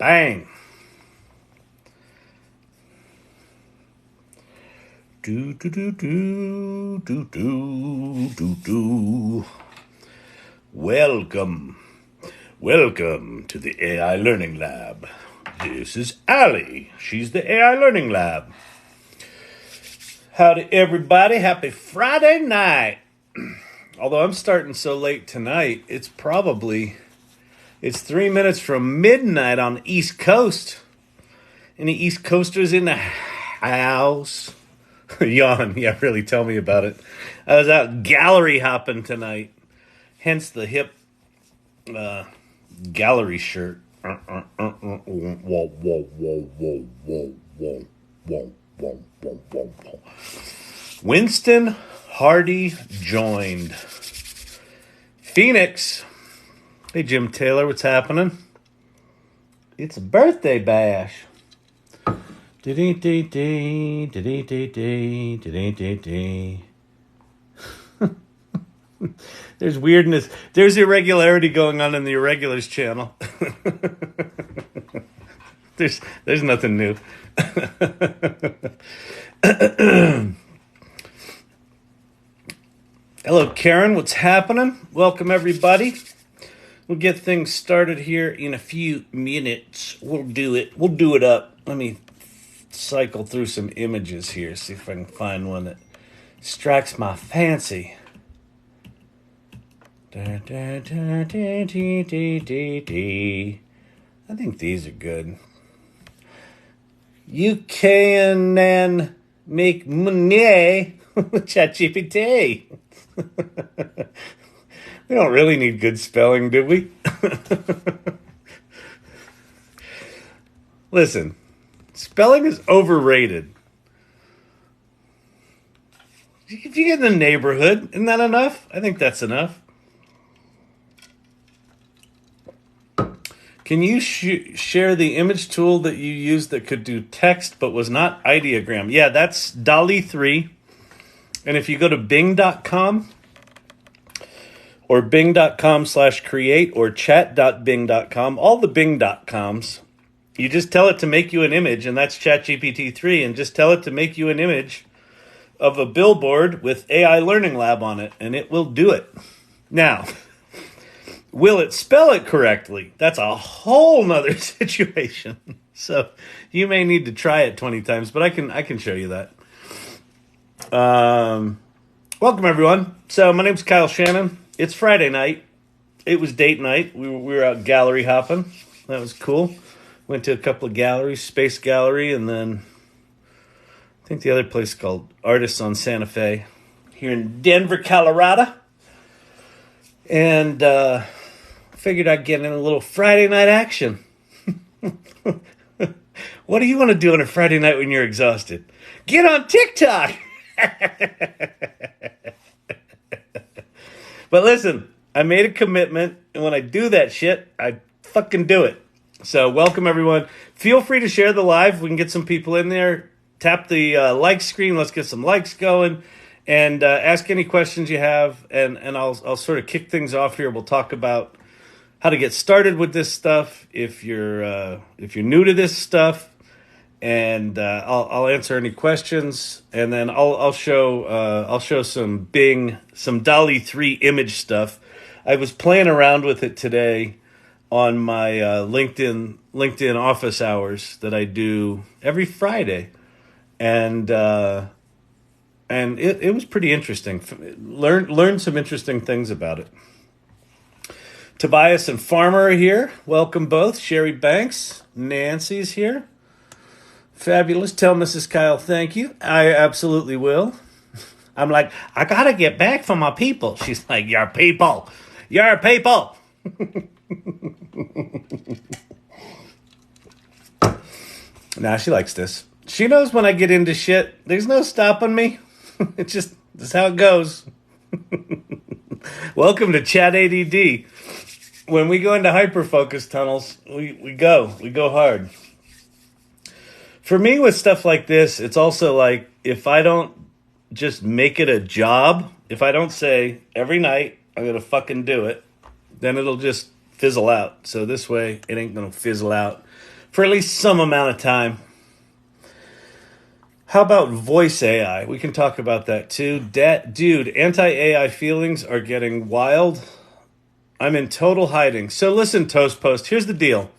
Bang. Do do do do do do do do. Welcome to the AI Learning Lab. This is Allie. She's the AI Learning Lab. Howdy everybody, happy Friday night. Although I'm starting so late tonight, it's 3 minutes from midnight on the East Coast. Any East Coasters in the house? Yawn, yeah, really, tell me about it. I was out gallery hopping tonight, hence the hip gallery shirt. Winston Hardy joined. Phoenix. Hey, Jim Taylor, what's happening? It's a birthday bash. There's weirdness. There's irregularity going on in the Irregulars channel. There's nothing new. Hello, Karen. What's happening? Welcome, everybody. We'll get things started here in a few minutes. We'll do it up. Let me cycle through some images here, see if I can find one that strikes my fancy. I think these are good. You can make money with ChatGPT. We don't really need good spelling, do we? Listen, spelling is overrated. If you get in the neighborhood, isn't that enough? I think that's enough. Can you share the image tool that you used that could do text but was not ideogram? Yeah, that's DALL-E 3. And if you go to bing.com or bing.com/create or chat.bing.com, all the bing.coms, you just tell it to make you an image, and that's ChatGPT 3, and just tell it to make you an image of a billboard with AI Learning Lab on it, and it will do it. Now, will it spell it correctly? That's a whole nother situation. So you may need to try it 20 times, but I can show you that. Welcome, everyone. So my name's Kyle Shannon. It's Friday night. It was date night. We were out gallery hopping. That was cool. Went to a couple of galleries, Space Gallery, and then I think the other place called Artists on Santa Fe here in Denver, Colorado. And figured I'd get in a little Friday night action. What do you want to do on a Friday night when you're exhausted? Get on TikTok! But listen, I made a commitment, and when I do that shit, I fucking do it. So welcome, everyone. Feel free to share the live. We can get some people in there. Tap the like screen. Let's get some likes going. And ask any questions you have, and I'll sort of kick things off here. We'll talk about how to get started with this stuff if you're new to this stuff, and I'll answer any questions, and then I'll show some DALL-E 3 image stuff. I was playing around with it today on my LinkedIn office hours that I do every Friday, and it was pretty interesting. Learned some interesting things about it. Tobias and Farmer are here. Welcome both. Sherry Banks, Nancy's here. Fabulous. Tell Mrs. Kyle thank you. I absolutely will. I'm like, I gotta get back from my people. She's like, your people. Your people. Nah, she likes this. She knows when I get into shit, there's no stopping me. This is how it goes. Welcome to Chat ADD. When we go into hyperfocus tunnels, we go hard. For me, with stuff like this, it's also like, if I don't just make it a job, if I don't say every night I'm going to fucking do it, then it'll just fizzle out. So this way, it ain't going to fizzle out. for at least some amount of time. How about voice AI? We can talk about that too. Dude, anti-AI feelings are getting wild. I'm in total hiding. So listen, Toast Post, here's the deal.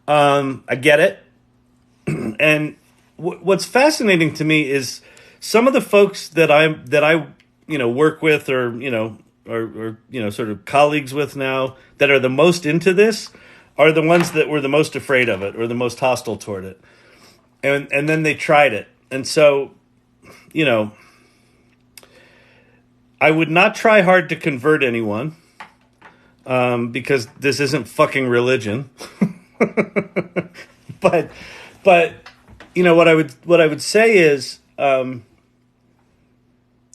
I get it. And what's fascinating to me is some of the folks that I work with or sort of colleagues with now that are the most into this are the ones that were the most afraid of it or the most hostile toward it. And then they tried it. And so, I would not try hard to convert anyone because this isn't fucking religion. but what I would say is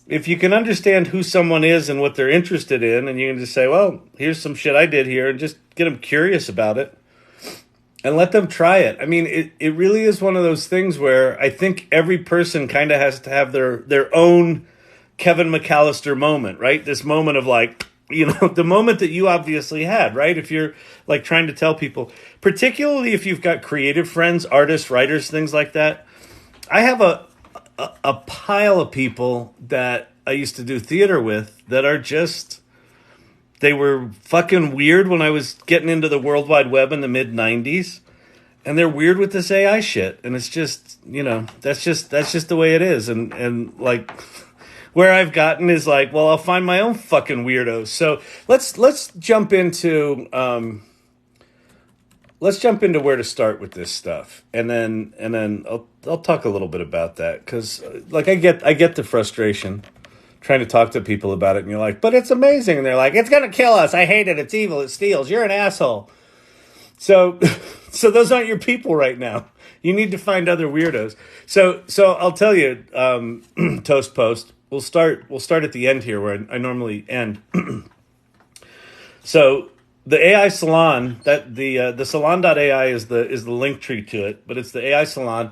if you can understand who someone is and what they're interested in, and you can just say, well, here's some shit I did here, and just get them curious about it. And let them try it. I mean, it really is one of those things where I think every person kind of has to have their own Kevin McAllister moment, right? This moment of the moment that you obviously had, right? If you're like trying to tell people, particularly if you've got creative friends, artists, writers, things like that. I have a pile of people that I used to do theater with that are just... They were fucking weird when I was getting into the World Wide Web in the mid-90s. And they're weird with this AI shit. And it's just, that's just the way it is. And like, where I've gotten is like, well, I'll find my own fucking weirdos. So let's jump into where to start with this stuff. And then I'll talk a little bit about that. Because, like, I get the frustration trying to talk to people about it, and you're like, but it's amazing. And they're like, it's going to kill us. I hate it. It's evil. It steals. You're an asshole. So those aren't your people right now. You need to find other weirdos. So I'll tell you, Toast Post, we'll start at the end here where I normally end. So the AI Salon, that the salon.ai is the link tree to it, but it's the AI Salon.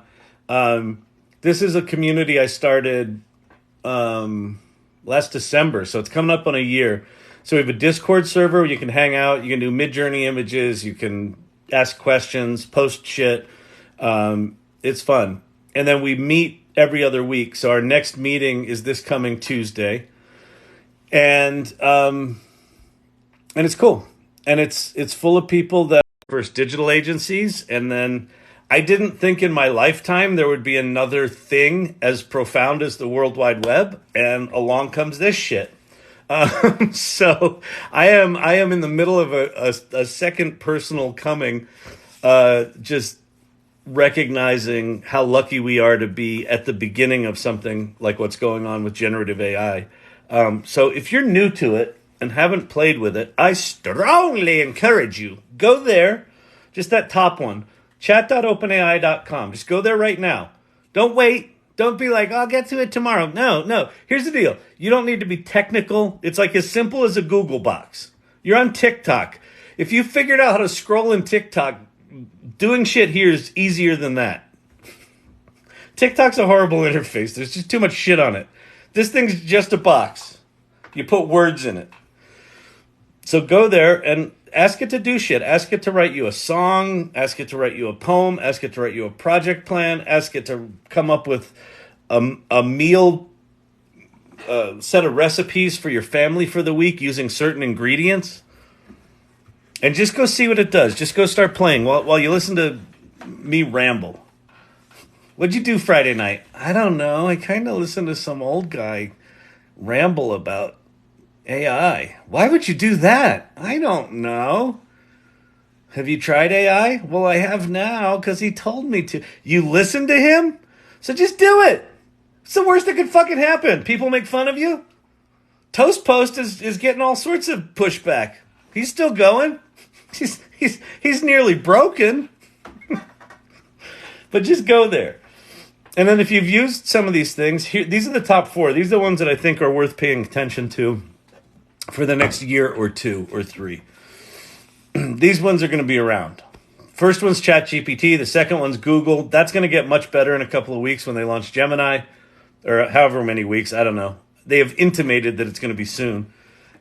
This is a community I started, last December, so it's coming up on a year. So we have a Discord server where you can hang out, you can do Mid-Journey images, you can ask questions, post shit. It's fun. And then we meet every other week. So our next meeting is this coming Tuesday. And it's cool. And it's full of people that first digital agencies, and then I didn't think in my lifetime there would be another thing as profound as the World Wide Web, and along comes this shit. So I am in the middle of a second personal coming, just recognizing how lucky we are to be at the beginning of something like what's going on with generative AI. So if you're new to it and haven't played with it, I strongly encourage you, go there, just that top one. Chat.openai.com. Just go there right now. Don't wait. Don't be like, I'll get to it tomorrow. No. Here's the deal. You don't need to be technical. It's like as simple as a Google box. You're on TikTok. If you figured out how to scroll in TikTok, doing shit here is easier than that. TikTok's a horrible interface. There's just too much shit on it. This thing's just a box. You put words in it. So go there and ask it to do shit. Ask it to write you a song. Ask it to write you a poem. Ask it to write you a project plan. Ask it to come up with a meal set of recipes for your family for the week using certain ingredients. And just go see what it does. Just go start playing while you listen to me ramble. What'd you do Friday night? I don't know. I kind of listened to some old guy ramble about AI. Why would you do that? I don't know. Have you tried AI? Well, I have now because he told me to. You listen to him? So just do it. It's the worst that could fucking happen. People make fun of you. Toast Post is getting all sorts of pushback. He's still going. He's nearly broken. But just go there. And then if you've used some of these things, these are the top 4. These are the ones that I think are worth paying attention to for the next year or 2 or 3. These ones are going to be around. First one's ChatGPT. The second one's Google. That's going to get much better in a couple of weeks when they launch Gemini, or however many weeks. I don't know. They have intimated that it's going to be soon.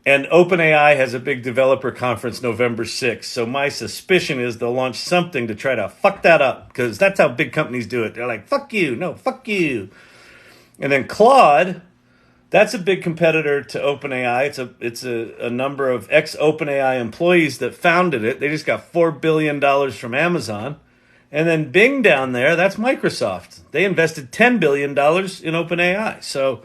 And OpenAI has a big developer conference November 6th. So my suspicion is they'll launch something to try to fuck that up, because that's how big companies do it. They're like, fuck you, no, fuck you. And then Claude, that's a big competitor to OpenAI. It's a number of ex-OpenAI employees that founded it. They just got $4 billion from Amazon. And then Bing down there, that's Microsoft. They invested $10 billion in OpenAI. So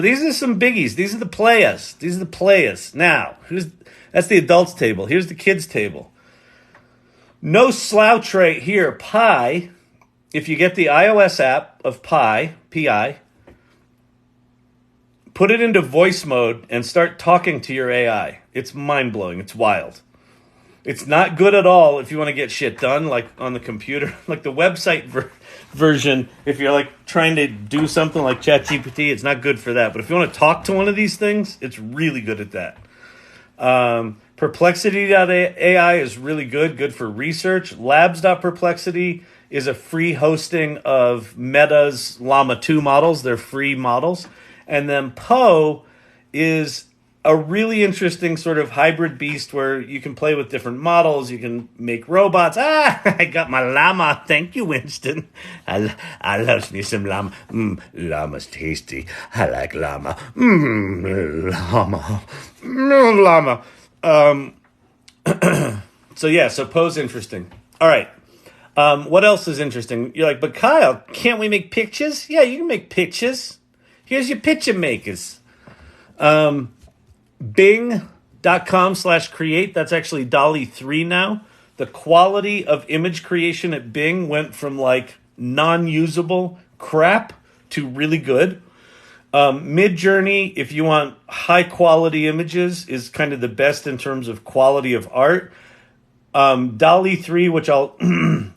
these are some biggies. These are the players. These are the players. Now, that's the adults table. Here's the kids table. No slouch right here. Pi, if you get the iOS app of Pi, P-I, put it into voice mode and start talking to your AI. It's mind-blowing. It's wild. It's not good at all if you want to get shit done, like on the computer. Like the website version, if you're like trying to do something like ChatGPT, it's not good for that. But if you want to talk to one of these things, it's really good at that. Perplexity.ai is really good for research. Labs.perplexity is a free hosting of Meta's Llama 2 models. They're free models. And then Poe is a really interesting sort of hybrid beast where you can play with different models. You can make robots. I got my llama. Thank you, Winston. I love me some llama. Llama's tasty. I like llama. Llama. Llama. So Poe's interesting. All right. What else is interesting? You're like, but Kyle, can't we make pictures? Yeah, you can make pictures. Here's your picture makers. Bing.com/create. That's actually DALL-E 3 now. The quality of image creation at Bing went from like non-usable crap to really good. Midjourney, if you want high quality images, is kind of the best in terms of quality of art. DALL-E 3, which I'll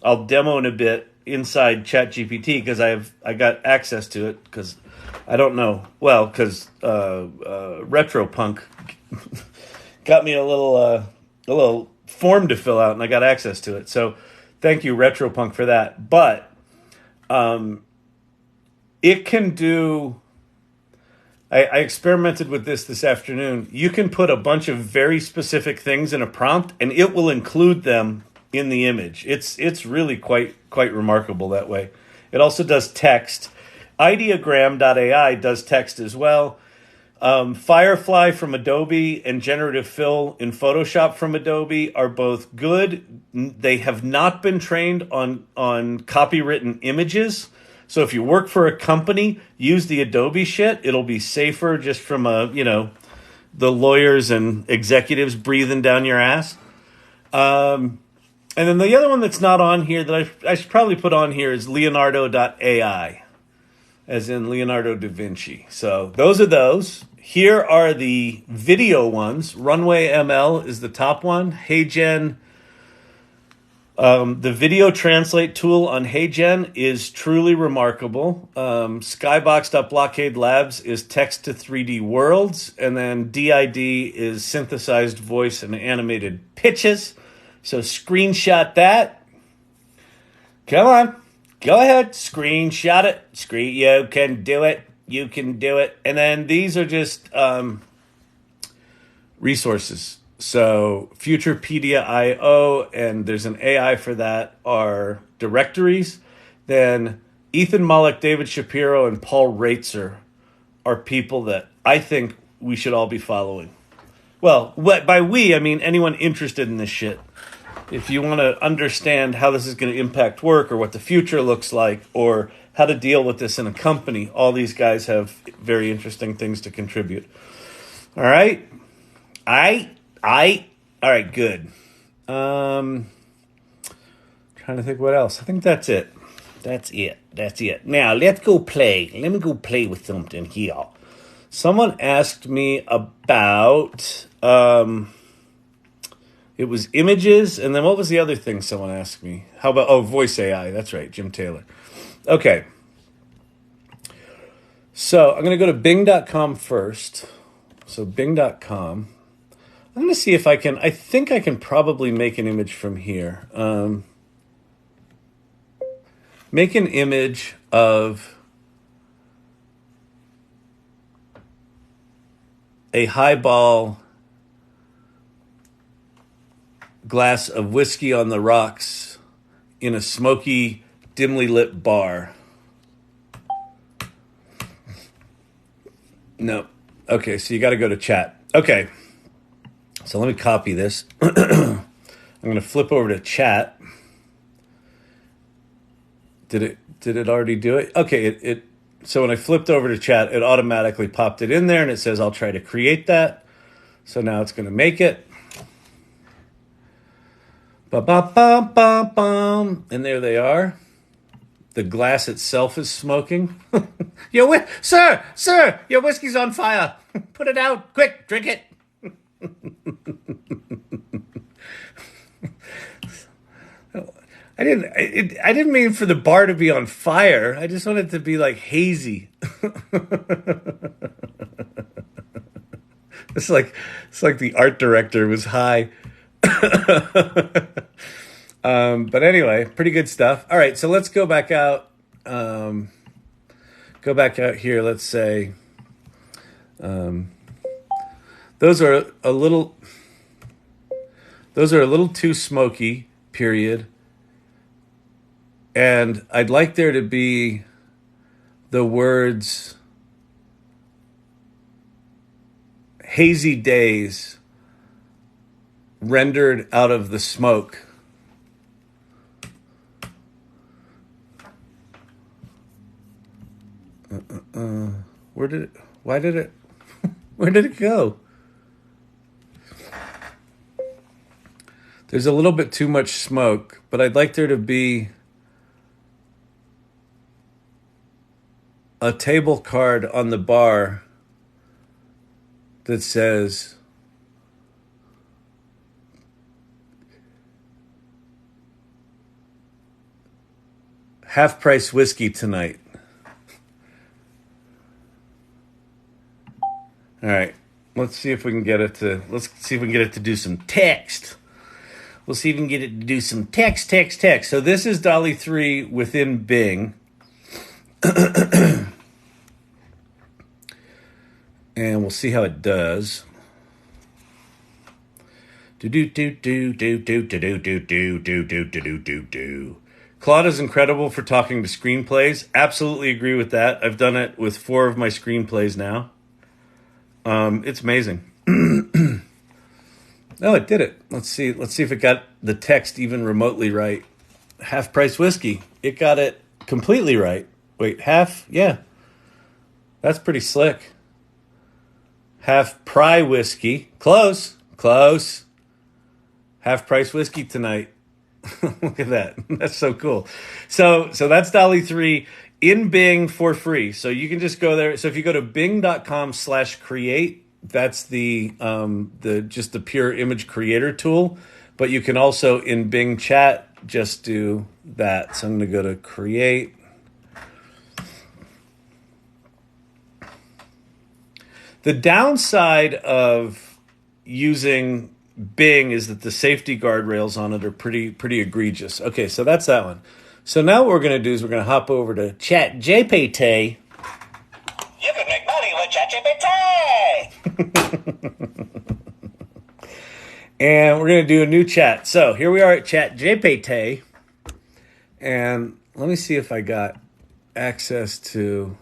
I'll demo in a bit inside ChatGPT because I got access to it because I don't know. Well, because RetroPunk got me a little form to fill out, and I got access to it. So thank you, RetroPunk, for that. But it can do. I experimented with this afternoon. You can put a bunch of very specific things in a prompt, and it will include them in the image. It's really quite remarkable that way. It also does text. Ideogram.ai does text as well. Firefly from Adobe and Generative Fill in Photoshop from Adobe are both good. They have not been trained on copywritten images. So if you work for a company, use the Adobe shit. It'll be safer just from the lawyers and executives breathing down your ass. And then the other one that's not on here that I should probably put on here is Leonardo.ai, as in Leonardo da Vinci. So those are those. Here are the video ones. Runway ML is the top one. HeyGen. The video translate tool on HeyGen is truly remarkable. Skybox.blockade Labs is text to 3D worlds. And then DID is synthesized voice and animated pitches. So screenshot that. Come on. Go ahead. Screenshot it. You can do it. You can do it. And then these are just resources. So Futurepedia.io, and there's an AI for that, are directories. Then Ethan Mollick, David Shapiro, and Paul Reitzer are people that I think we should all be following. Well, by we, I mean anyone interested in this shit. If you want to understand how this is going to impact work or what the future looks like or how to deal with this in a company, all these guys have very interesting things to contribute. All right? All right, good. Trying to think what else. I think that's it. That's it. Now, let's go play. Let me go play with something here. Someone asked me about, it was images, and then what was the other thing someone asked me? How about, voice AI. That's right, Jim Taylor. Okay. So I'm going to go to Bing.com first. So Bing.com. I'm going to see if I think I can probably make an image from here. Make an image of a highball glass of whiskey on the rocks in a smoky, dimly lit bar. No. Okay, so you got to go to chat. Okay. So let me copy this. I'm going to flip over to chat. Did it already do it? Okay, so when I flipped over to chat, it automatically popped it in there and it says I'll try to create that. So now it's going to make it. Ba-ba-ba-ba-bum. And there they are. The glass itself is smoking. Sir, your whiskey's on fire. Put it out, quick, drink it. I didn't mean for the bar to be on fire. I just wanted it to be like hazy. It's like the art director was high. But anyway, pretty good stuff. All right, so let's go back out. Go back out here. Let's say those are a little too smoky. Period. And I'd like there to be the words hazy days rendered out of the smoke. Where did it go? There's a little bit too much smoke, but I'd like there to be a table card on the bar that says half price whiskey tonight. All right, let's see if we can get it to do some text. We'll see if we can get it to do some text. So this is DALL-E 3 within Bing. And we'll see how it does. Claude is incredible for talking to screenplays. Absolutely agree with that. I've done it with 4 of my screenplays now. It's amazing. Oh, it did it. Let's see if it got the text even remotely right. Half price whiskey. It got it completely right. Wait, half? Yeah. That's pretty slick. Half pry whiskey. Close. Half price whiskey tonight. Look at that. That's so cool. So that's DALL-E 3 in Bing for free. So you can just go there. So if you go to bing.com/create, that's the pure image creator tool. But you can also in Bing chat just do that. So I'm going to go to create. The downside of using Bing is that the safety guardrails on it are pretty egregious. Okay, so that's that one. So now what we're going to do is we're going to hop over to ChatGPT. You can make money with ChatGPT! And we're going to do a new chat. So here we are at ChatGPT. And let me see if I got access to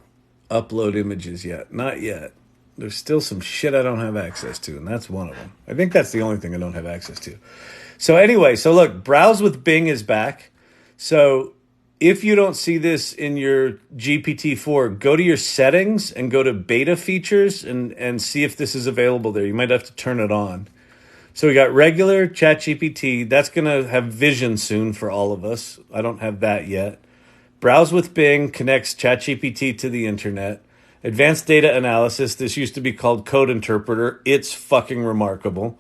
upload images yet. Not yet. There's still some shit I don't have access to, and that's one of them. I think that's the only thing I don't have access to. So anyway, so look, Browse with Bing is back. So if you don't see this in your GPT-4, go to your settings and go to beta features and see if this is available there. You might have to turn it on. So we got regular ChatGPT. That's going to have vision soon for all of us. I don't have that yet. Browse with Bing connects ChatGPT to the internet. Advanced data analysis. This used to be called Code Interpreter. It's fucking remarkable.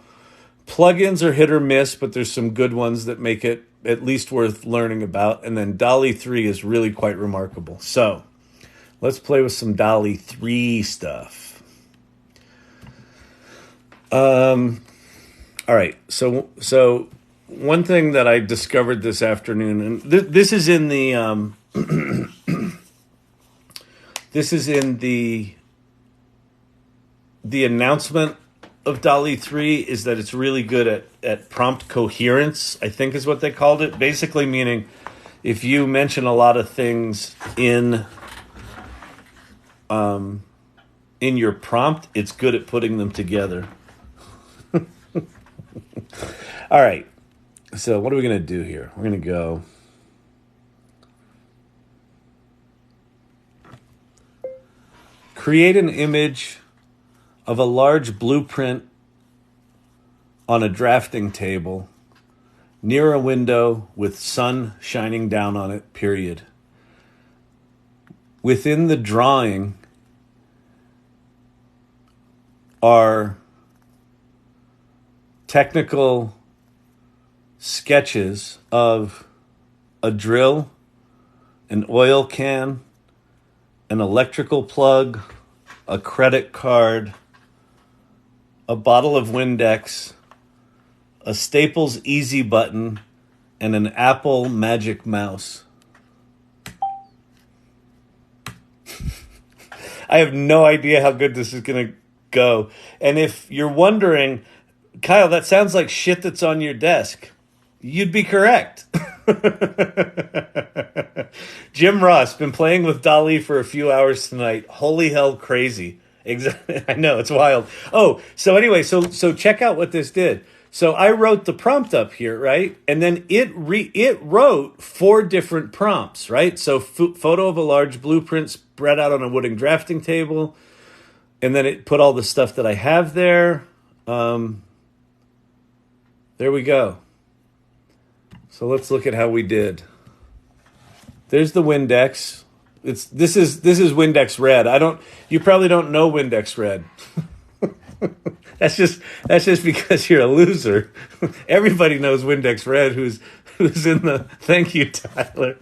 Plugins are hit or miss, but there's some good ones that make it at least worth learning about. And then DALL-E 3 is really quite remarkable. So let's play with some DALL-E 3 stuff. All right. So one thing that I discovered this afternoon, and this is in the this is in the announcement of DALL-E 3 is that it's really good at prompt coherence, I think is what they called it. Basically meaning if you mention a lot of things in your prompt, it's good at putting them together. All right. So what are we going to do here? We're going to go... create an image of a large blueprint on a drafting table near a window with sun shining down on it, period. Within the drawing are technical sketches of a drill, an oil can, an electrical plug, a credit card, a bottle of Windex, a Staples Easy button, and an Apple Magic Mouse. I have no idea how good this is going to go. And if you're wondering, Kyle, that sounds like shit that's on your desk, you'd be correct. Jim Ross, been playing with DALL-E for a few hours tonight. Holy hell, crazy. Exactly. I know, it's wild. Oh, so anyway, so check out what this did. So I wrote the prompt up here, right? And then it wrote 4 different prompts, right? So photo of a large blueprint spread out on a wooden drafting table. And then it put all the stuff that I have there. There we go. So let's look at how we did. There's the Windex. This is Windex Red. You probably don't know Windex Red. That's just because you're a loser. Everybody knows Windex Red who's in the... Thank you, Tyler.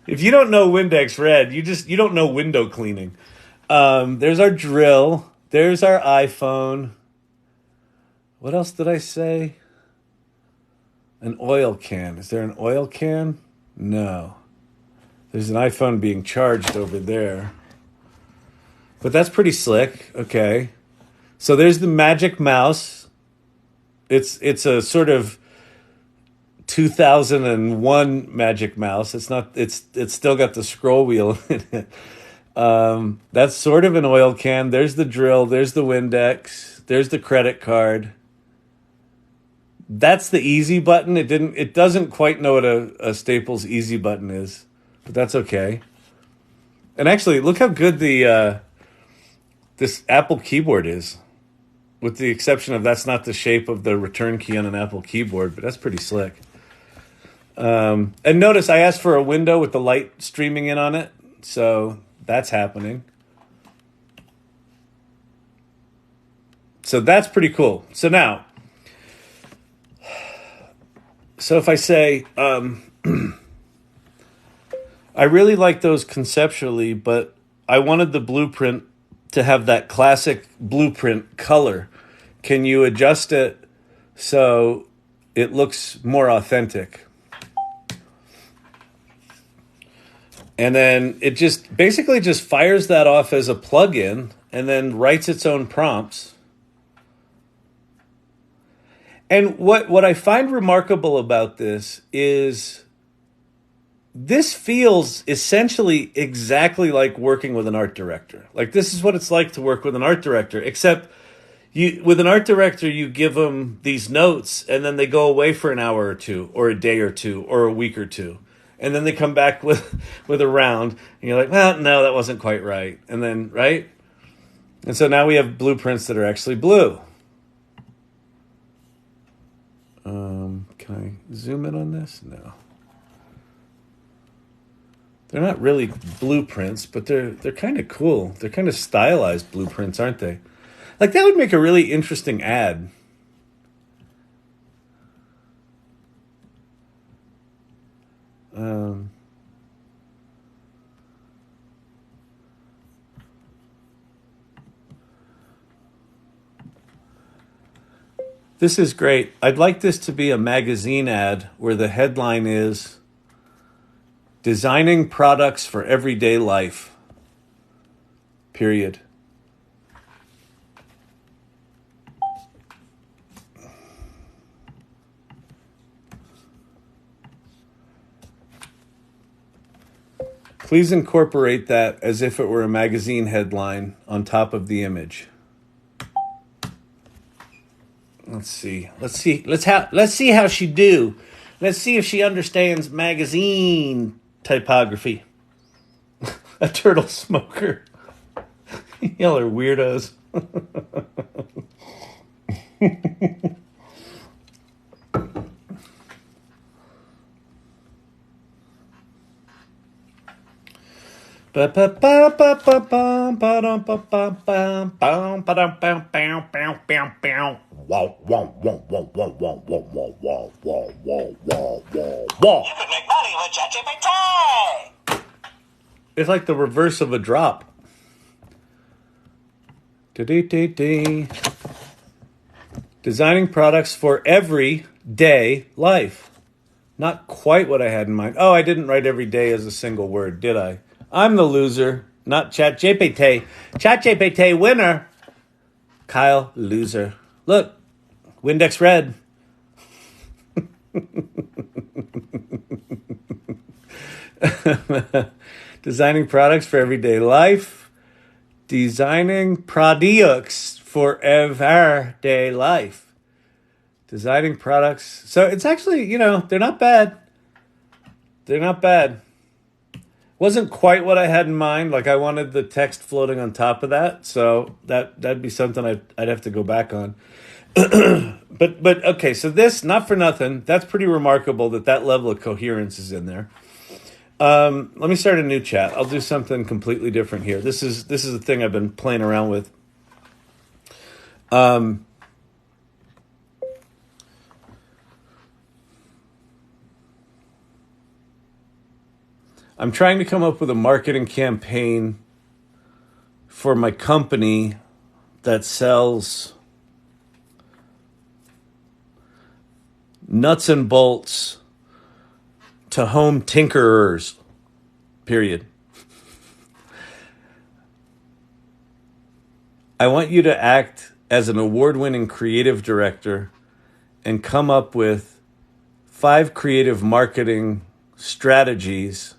If you don't know Windex Red, you don't know window cleaning. There's our drill. There's our iPhone. What else did I say? An oil can. Is there an oil can? No. There's an iPhone being charged over there. But that's pretty slick. Okay. So there's the Magic Mouse. It's a sort of 2001 Magic Mouse. It's still got the scroll wheel in it. That's sort of an oil can. There's the drill. There's the Windex. There's the credit card. That's the easy button. It doesn't quite know what a Staples Easy button is, but that's okay. And actually, look how good this Apple keyboard is, with the exception of that's not the shape of the return key on an Apple keyboard, but that's pretty slick. And notice I asked for a window with the light streaming in on it, so that's happening. So that's pretty cool. So now, if I say, I really like those conceptually, but I wanted the blueprint to have that classic blueprint color. Can you adjust it so it looks more authentic? And then it just basically just fires that off as a plugin and then writes its own prompts. And what I find remarkable about this is this feels essentially exactly like working with an art director. Like, this is what it's like to work with an art director, except with an art director, you give them these notes and then they go away for an hour or two or a day or two or a week or two. And then they come back with a round and you're like, well, no, that wasn't quite right. And then, right? And so now we have blueprints that are actually blue. Can I zoom in on this? No. They're not really blueprints, but they're kind of cool. They're kind of stylized blueprints, aren't they? Like, that would make a really interesting ad. This is great. I'd like this to be a magazine ad where the headline is Designing Products for Everyday Life. Period. Please incorporate that as if it were a magazine headline on top of the image. Let's see how she do. Let's see if she understands magazine typography. A turtle smoker. Y'all are weirdos. You can make money with ChatGPT. It's like the reverse of a drop. Designing products for everyday life. Not quite what I had in mind. Oh, I didn't write every day as a single word, did I? I'm the loser, not ChatGPT. ChatGPT winner. Kyle, loser. Look, Windex red. Designing products for everyday life. Designing products for everyday life. Designing products. So it's actually, they're not bad. They're not bad. Wasn't quite what I had in mind. Like I wanted the text floating on top of that. So that'd be something I'd have to go back on. But okay, so this, not for nothing, that's pretty remarkable that level of coherence is in there. Let me start a new chat. I'll do something completely different here. This is the thing I've been playing around with. I'm trying to come up with a marketing campaign for my company that sells nuts and bolts to home tinkerers, period. I want you to act as an award-winning creative director and come up with 5 creative marketing strategies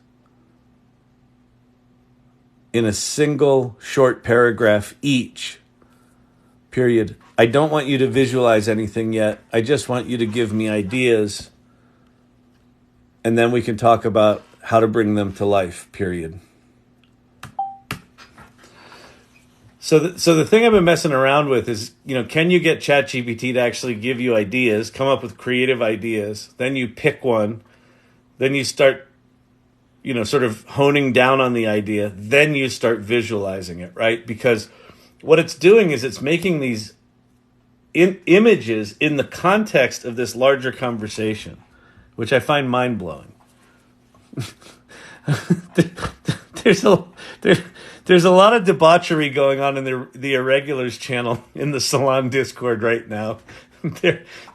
in a single short paragraph each, period. I don't want you to visualize anything yet. I just want you to give me ideas, and then we can talk about how to bring them to life, period. So the thing I've been messing around with is, can you get ChatGPT to actually give you ideas, come up with creative ideas, then you pick one, then you start sort of honing down on the idea, then you start visualizing it, right? Because what it's doing is it's making these images in the context of this larger conversation, which I find mind-blowing. There's a lot of debauchery going on in the Irregulars channel in the Salon Discord right now.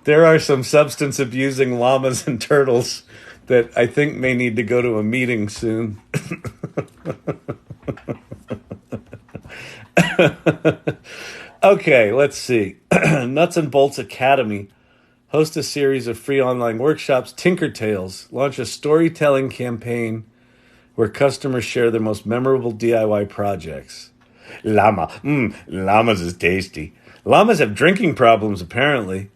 There are some substance abusing llamas and turtles that I think may need to go to a meeting soon. Okay, let's see. Nuts and Bolts Academy. Host a series of free online workshops. Tinker Tales. Launch a storytelling campaign where customers share their most memorable DIY projects. Llama. Llamas is tasty. Llamas have drinking problems, apparently.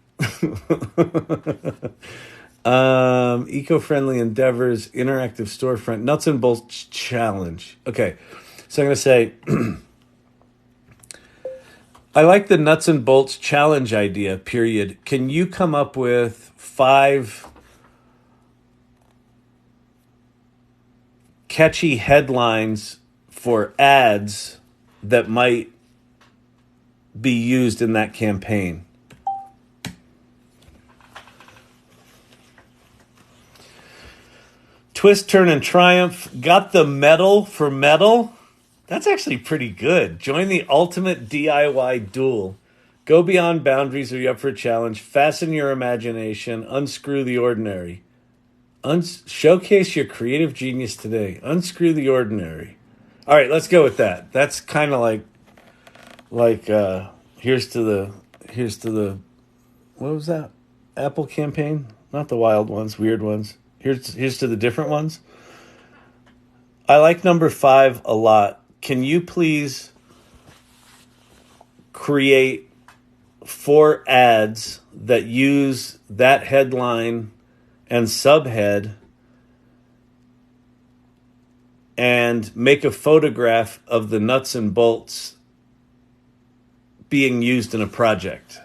Eco-friendly endeavors, interactive storefront, nuts and bolts challenge. Okay, so I'm going to say, I like the nuts and bolts challenge idea, period. Can you come up with 5 catchy headlines for ads that might be used in that campaign? Twist, turn, and triumph. Got the medal for metal. That's actually pretty good. Join the ultimate DIY duel. Go beyond boundaries. Are you up for a challenge? Fasten your imagination. Unscrew the ordinary. Showcase your creative genius today. Unscrew the ordinary. All right, let's go with that. That's kind of like here's to the what was that? Apple campaign? Not the wild ones, weird ones. Here's to the different ones. I like number 5 a lot. Can you please create 4 ads that use that headline and subhead and make a photograph of the nuts and bolts being used in a project?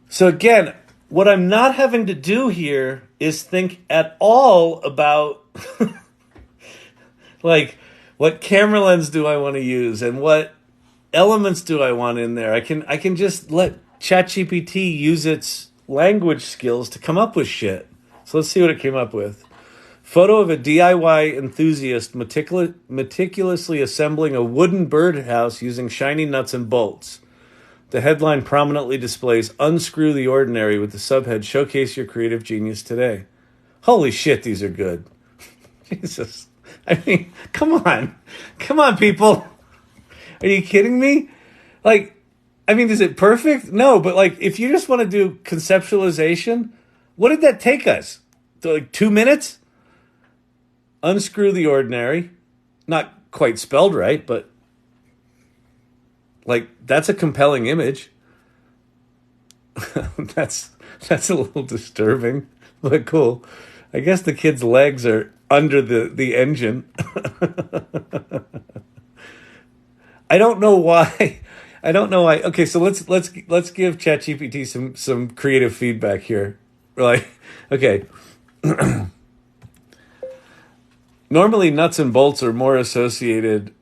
So again, what I'm not having to do here is think at all about like what camera lens do I want to use and what elements do I want in there. I can just let ChatGPT use its language skills to come up with shit. So let's see what it came up with. Photo of a DIY enthusiast meticulously assembling a wooden birdhouse using shiny nuts and bolts. The headline prominently displays "Unscrew the Ordinary" with the subhead "Showcase your creative genius today." Holy shit, these are good. Jesus. I mean, come on. Come on, people. Are you kidding me? Like, I mean, is it perfect? No, but like, if you just want to do conceptualization, what did that take us? Like 2 minutes? Unscrew the ordinary. Not quite spelled right, but like, that's a compelling image. that's a little disturbing, but cool. I guess the kid's legs are under the engine. I don't know why. I don't know why. Okay, so let's give ChatGPT some creative feedback here. Like, okay. Normally, nuts and bolts are more associated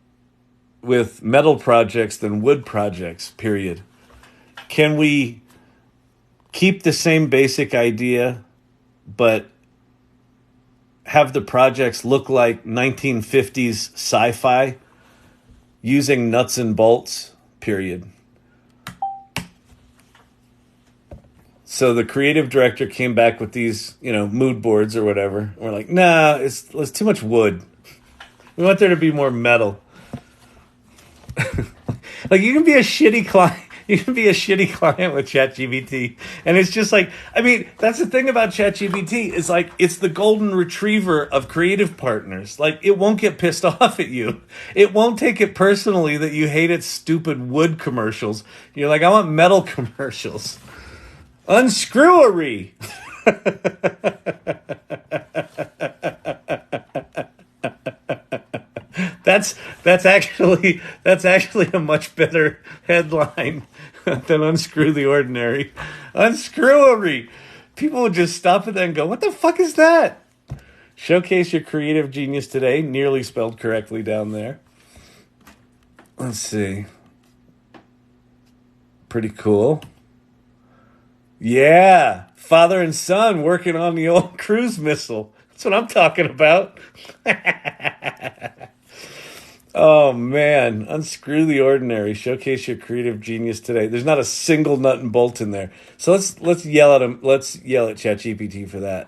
with metal projects than wood projects, period. Can we keep the same basic idea, but have the projects look like 1950s sci-fi using nuts and bolts, period? So the creative director came back with these, mood boards or whatever. And we're like, nah, it's too much wood. We want there to be more metal. Like, you can be a shitty client. You can be a shitty client with ChatGPT. And it's just like, I mean, that's the thing about ChatGPT. Is like, it's the golden retriever of creative partners. Like, it won't get pissed off at you. It won't take it personally that you hate its stupid wood commercials. You're like, I want metal commercials. Unscrewery. That's actually a much better headline than "Unscrew the Ordinary." Unscrewery. People would just stop at that and go, "What the fuck is that?" Showcase your creative genius today. Nearly spelled correctly down there. Let's see. Pretty cool. Yeah, father and son working on the old cruise missile. That's what I'm talking about. Oh man, unscrew the ordinary. Showcase your creative genius today. There's not a single nut and bolt in there. So let's yell at him. Let's yell at ChatGPT for that.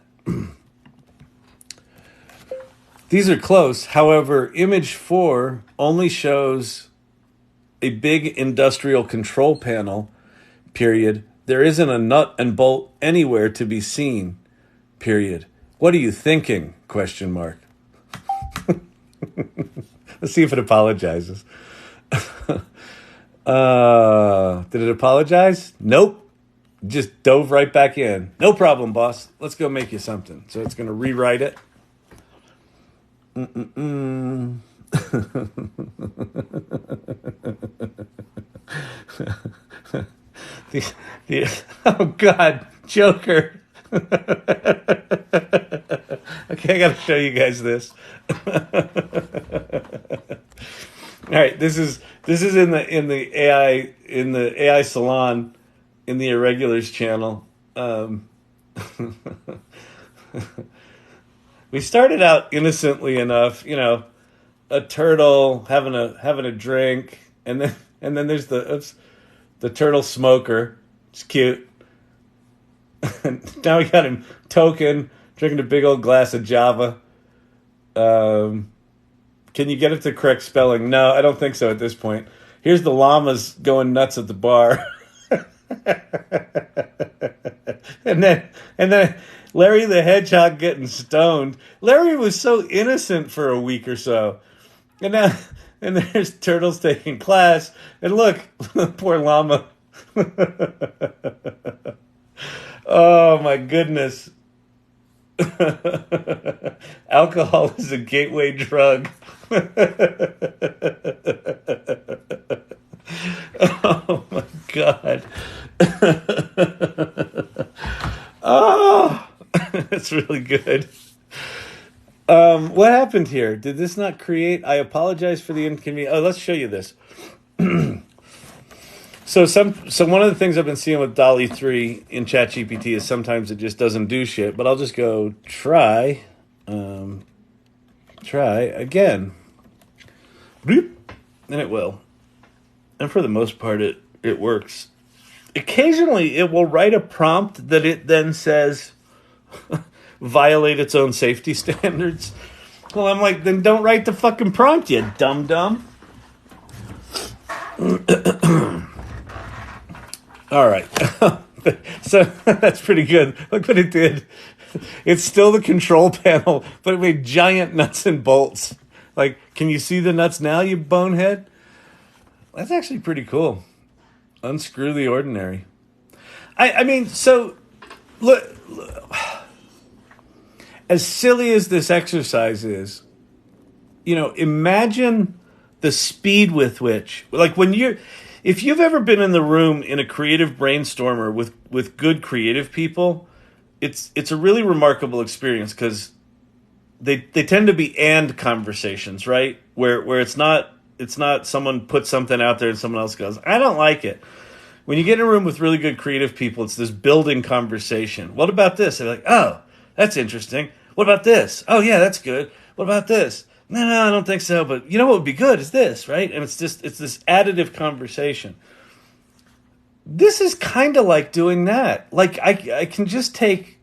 These are close. However, image 4 only shows a big industrial control panel, period. There isn't a nut and bolt anywhere to be seen, period. What are you thinking? Question mark. Let's see if it apologizes. Did it apologize? Nope. Just dove right back in. No problem, boss. Let's go make you something. So it's going to rewrite it. Oh, God. Joker. Okay, I got to show you guys this. All right, this is in the AI salon in the Irregulars channel. We started out innocently enough, a turtle having a drink, and then there's the turtle smoker. It's cute. And now we got him token drinking a big old glass of Java. Can you get it to correct spelling? No, I don't think so at this point. Here's the llamas going nuts at the bar. and then Larry the Hedgehog getting stoned. Larry was so innocent for a week or so. And now, and there's Turtles taking class. And look, poor llama. Oh my goodness. Alcohol is a gateway drug. Oh my God. Oh, that's really good. What happened here? Did this not create? I apologize for the inconvenience. Oh, let's show you this. So one of the things I've been seeing with DALL-E 3 in ChatGPT is sometimes it just doesn't do shit. But I'll just go try again, bloop, and it will. And for the most part, it works. Occasionally, it will write a prompt that it then says violate its own safety standards. Well, I'm like, then don't write the fucking prompt, you dum-dum. All right. So that's pretty good. Look what it did. It's still the control panel, but it made giant nuts and bolts. Like, can you see the nuts now, you bonehead? That's actually pretty cool. Unscrew the ordinary. I mean, so look, as silly as this exercise is, imagine the speed with which, like if you've ever been in the room in a creative brainstormer with good creative people, it's a really remarkable experience because they tend to be and conversations, right? Where it's not someone puts something out there and someone else goes, I don't like it. When you get in a room with really good creative people, it's this building conversation. What about this? They're like, oh, that's interesting. What about this? Oh, yeah, that's good. What about this? No, I don't think so. But you know what would be good is this, right? And it's this additive conversation. This is kind of like doing that. Like I can just take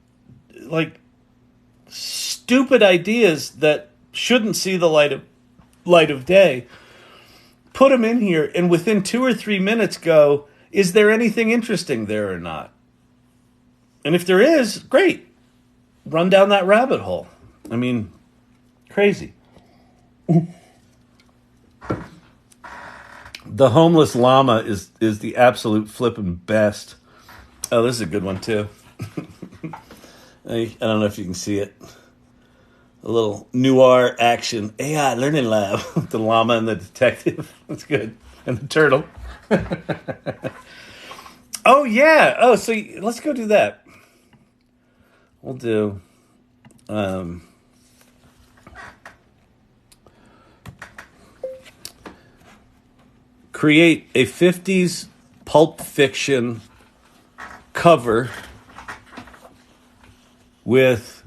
like stupid ideas that shouldn't see the light of day, put them in here, and within 2 or 3 minutes go, is there anything interesting there or not? And if there is, great. Run down that rabbit hole. I mean, crazy. The homeless llama is the absolute flippin' best. Oh, this is a good one too. I don't know if you can see it. A little noir action AI learning lab. The llama and the detective. That's good. And the turtle. Oh, yeah. Oh, so let's go do that. We'll do... create a 50s pulp fiction cover with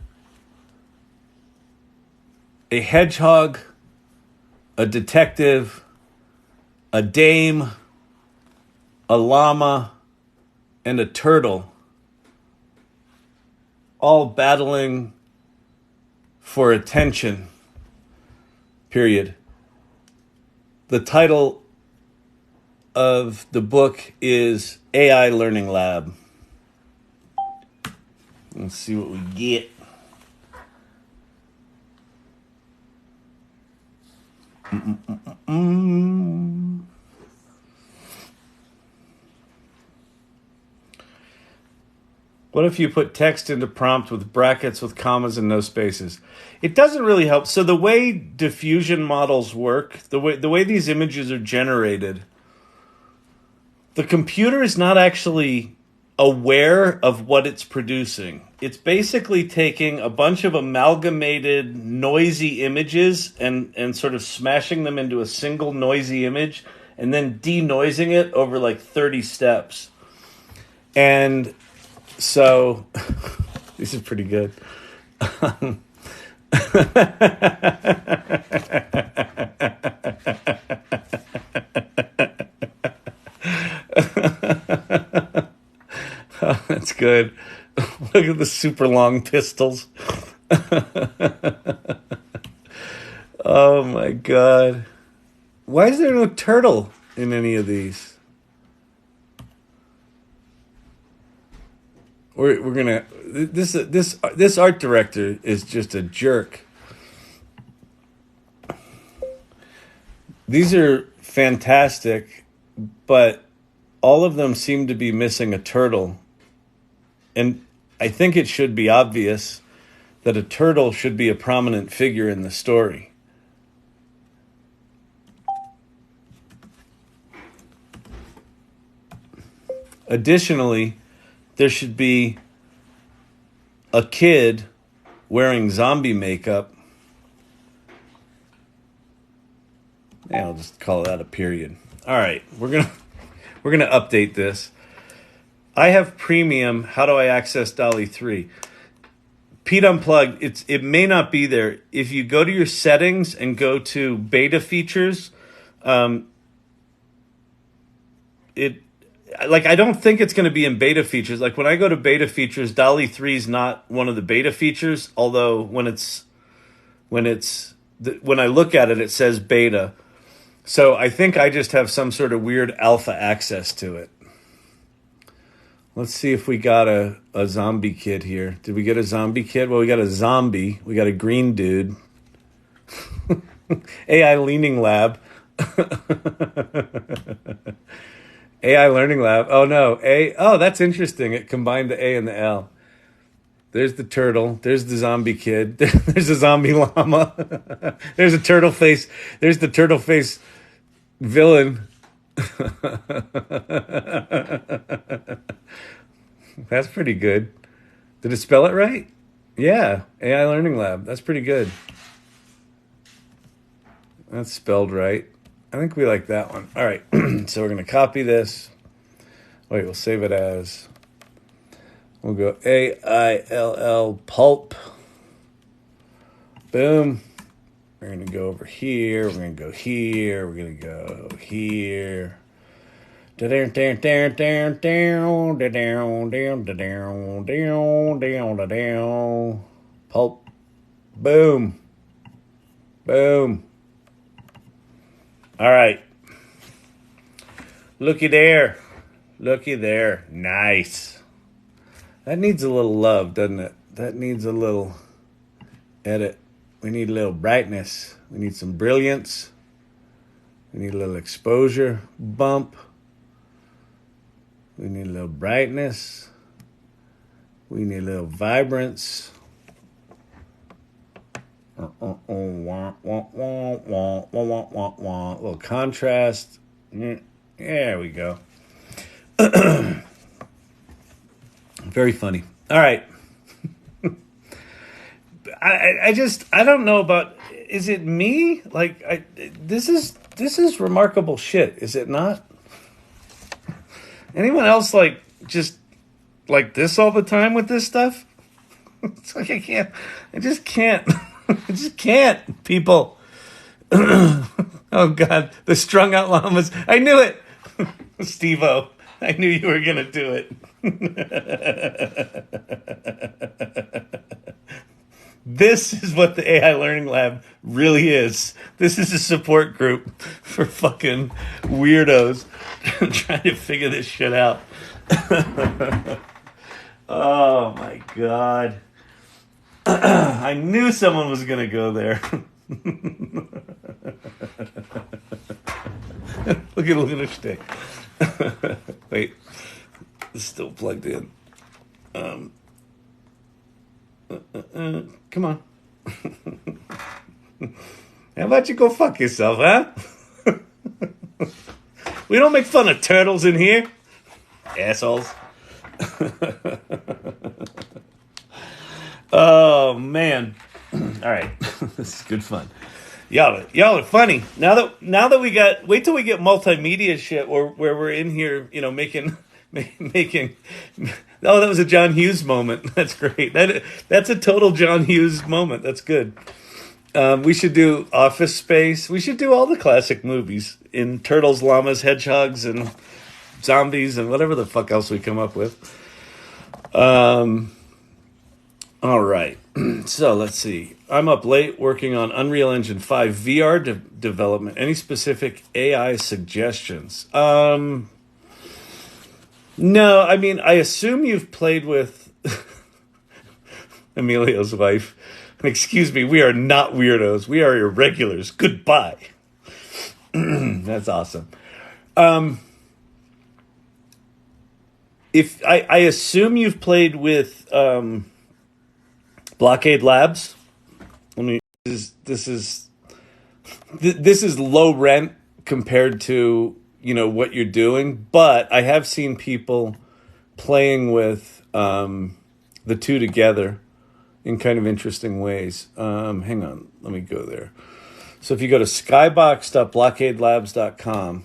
a hedgehog, a detective, a dame, a llama, and a turtle, all battling for attention, period. The title of the book is AI Learning Lab. Let's see what we get. What if you put text into prompt with brackets with commas and no spaces? It doesn't really help. So the way diffusion models work, the way these images are generated, the computer is not actually aware of what it's producing. It's basically taking a bunch of amalgamated noisy images and sort of smashing them into a single noisy image and then denoising it over like 30 steps. And so this is pretty good. Oh, that's good. Look at the super long pistols. Oh my God. Why is there no turtle in any of these? We're gonna, This art director is just a jerk. These are fantastic, but all of them seem to be missing a turtle. And I think it should be obvious that a turtle should be a prominent figure in the story. Additionally, there should be a kid wearing zombie makeup. Yeah, I'll just call that a period. All right, we're gonna update this. I have premium. How do I access DALL-E 3? Pete Unplugged, it may not be there. If you go to your settings and go to beta features, I don't think it's going to be in beta features. Like when I go to beta features, DALL-E 3 is not one of the beta features. Although when I look at it, it says beta. So I think I just have some sort of weird alpha access to it. Let's see if we got a zombie kid here. Did we get a zombie kid? Well, we got a zombie. We got a green dude. AI Learning Lab. AI Learning Lab. Oh, no. Oh, that's interesting. It combined the A and the L. There's the turtle. There's the zombie kid. There's a zombie llama. There's a turtle face. There's the turtle face villain. That's pretty good. Did it spell it right? Yeah, AI Learning Lab. That's pretty good. That's spelled right. I think we like that one. All right, so we're going to copy this. Wait, we'll save it as... We'll go aiLL pulp. Boom. We're going to go over here. We're going to go here. We're going to go here. Pulp. Boom. Boom. All right. Looky there. Looky there. Nice. That needs a little love, doesn't it? That needs a little edit. We need a little brightness. We need some brilliance. We need a little exposure bump. We need a little brightness. We need a little vibrance. A little contrast. There we go. Very funny. All right. I don't know about, is it me? Like, this is remarkable shit, is it not? Anyone else just like this all the time with this stuff? It's like I just can't, people. Oh God, the strung out llamas. I knew it. Steve-O, I knew you were gonna do it. This is what the AI Learning Lab really is. This is a support group for fucking weirdos trying to figure this shit out. Oh my God. I knew someone was going to go there. Look at Lunar Stick. Wait. It's still plugged in. Come on. How about you go fuck yourself, huh? We don't make fun of turtles in here. Assholes. Oh, man. All right. This is good fun. Y'all are funny. Now that we got, wait till we get multimedia shit where we're in here, making. Oh, that was a John Hughes moment. That's great. That's a total John Hughes moment. That's good. We should do Office Space. We should do all the classic movies in turtles, llamas, hedgehogs, and zombies, and whatever the fuck else we come up with. All right. So let's see. I'm up late working on Unreal Engine 5 VR development. Any specific AI suggestions? No, I mean, I assume you've played with Emilio's wife. Excuse me, we are not weirdos. We are irregulars. Goodbye. That's awesome. If I assume you've played with Blockade Labs. Let me. This is low rent compared to what you're doing, but I have seen people playing with the two together in kind of interesting ways. Hang on, let me go there. So if you go to skybox.blockadelabs.com,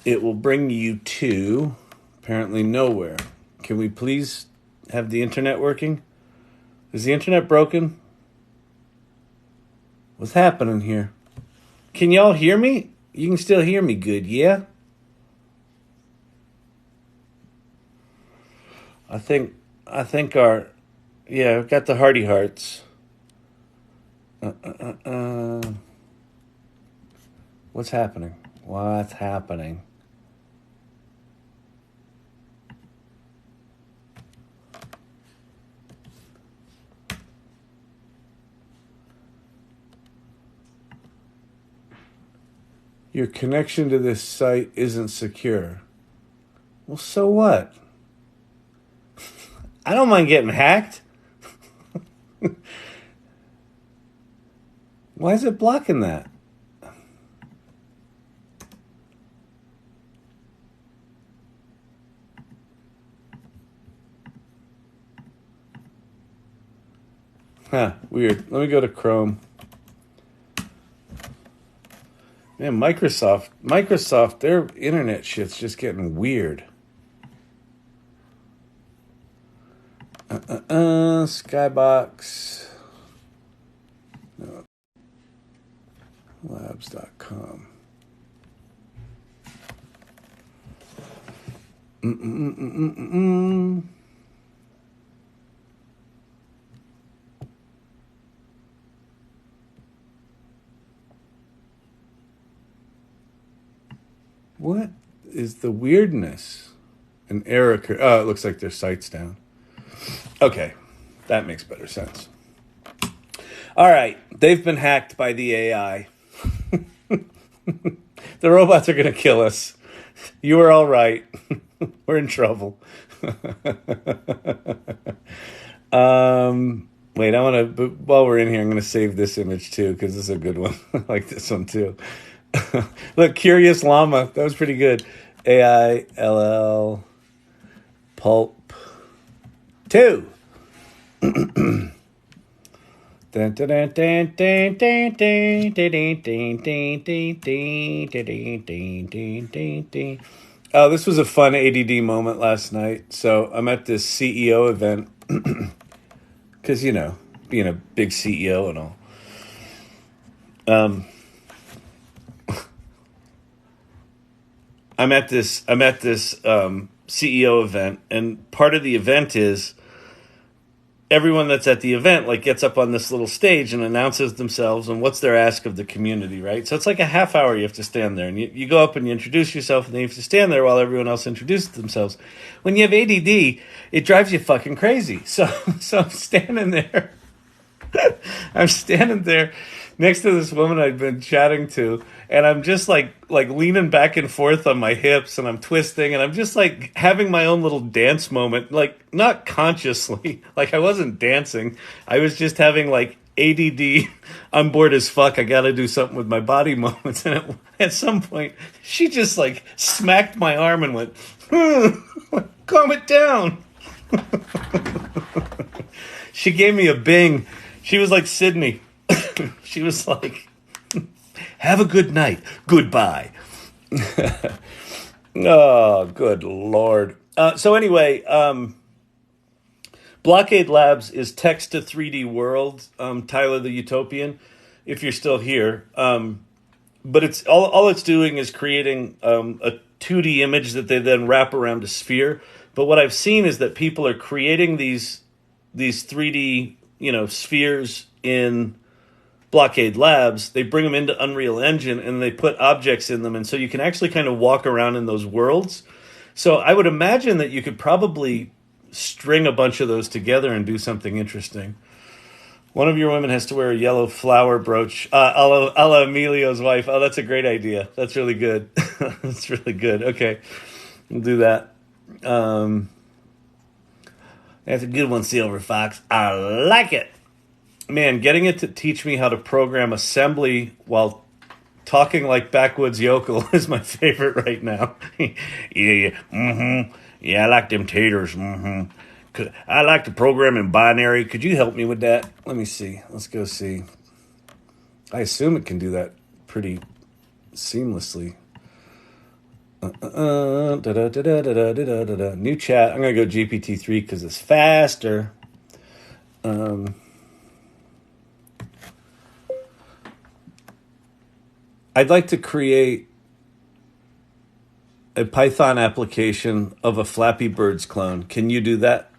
it will bring you to apparently nowhere. Can we please have the internet working? Is the internet broken? What's happening here? Can y'all hear me? You can still hear me good, yeah? I think our... Yeah, I've got the hearty hearts. What's happening? What's happening? Your connection to this site isn't secure. Well, so what? I don't mind getting hacked. Why is it blocking that? Huh, weird. Let me go to Chrome. Man, Microsoft, their internet shit's just getting weird. Skybox. No. Labs.com. What is the weirdness? An error. Oh, it looks like their site's down. Okay, that makes better sense. All right, they've been hacked by the AI. The robots are going to kill us. You were all right. We're in trouble. Wait, while we're in here, I'm going to save this image too, because this is a good one. I like this one too. Look, Curious Llama. That was pretty good. aiLL Pulp 2. Oh, this was a fun ADD moment last night. So I'm at this CEO event because, being a big CEO and all. I'm at this CEO event, and part of the event is everyone that's at the event gets up on this little stage and announces themselves and what's their ask of the community, right? So it's like a half hour you have to stand there, and you go up and you introduce yourself, and then you have to stand there while everyone else introduces themselves. When you have ADD, it drives you fucking crazy. So I'm standing there. I'm standing there next to this woman I'd been chatting to, and I'm just like leaning back and forth on my hips, and I'm twisting, and I'm just having my own little dance moment, not consciously, I wasn't dancing. I was just having ADD, I'm bored as fuck, I gotta do something with my body moments. And at some point, she just smacked my arm and went, calm it down. She gave me a bing. She was like Sydney. She was like, have a good night. Goodbye. Oh, good Lord. So anyway, Blockade Labs is text to 3D world, Tyler the Utopian, if you're still here. But it's all it's doing is creating a 2D image that they then wrap around a sphere. But what I've seen is that people are creating these 3D, spheres in Blockade Labs. They bring them into Unreal Engine and they put objects in them, and so you can actually kind of walk around in those worlds. So I would imagine that you could probably string a bunch of those together and do something interesting. One of your women has to wear a yellow flower brooch, a la Emilio's wife. Oh, that's a great idea. That's really good. That's really good. Okay, we'll do that. That's a good one, Silver Fox. I like it. Man, getting it to teach me how to program assembly while talking like backwoods yokel is my favorite right now. Yeah, I like them taters. I like to program in binary. Could you help me with that? Let me see. Let's go see. I assume it can do that pretty seamlessly. New chat. I'm going to go GPT-3 because it's faster. I'd like to create a Python application of a Flappy Birds clone. Can you do that?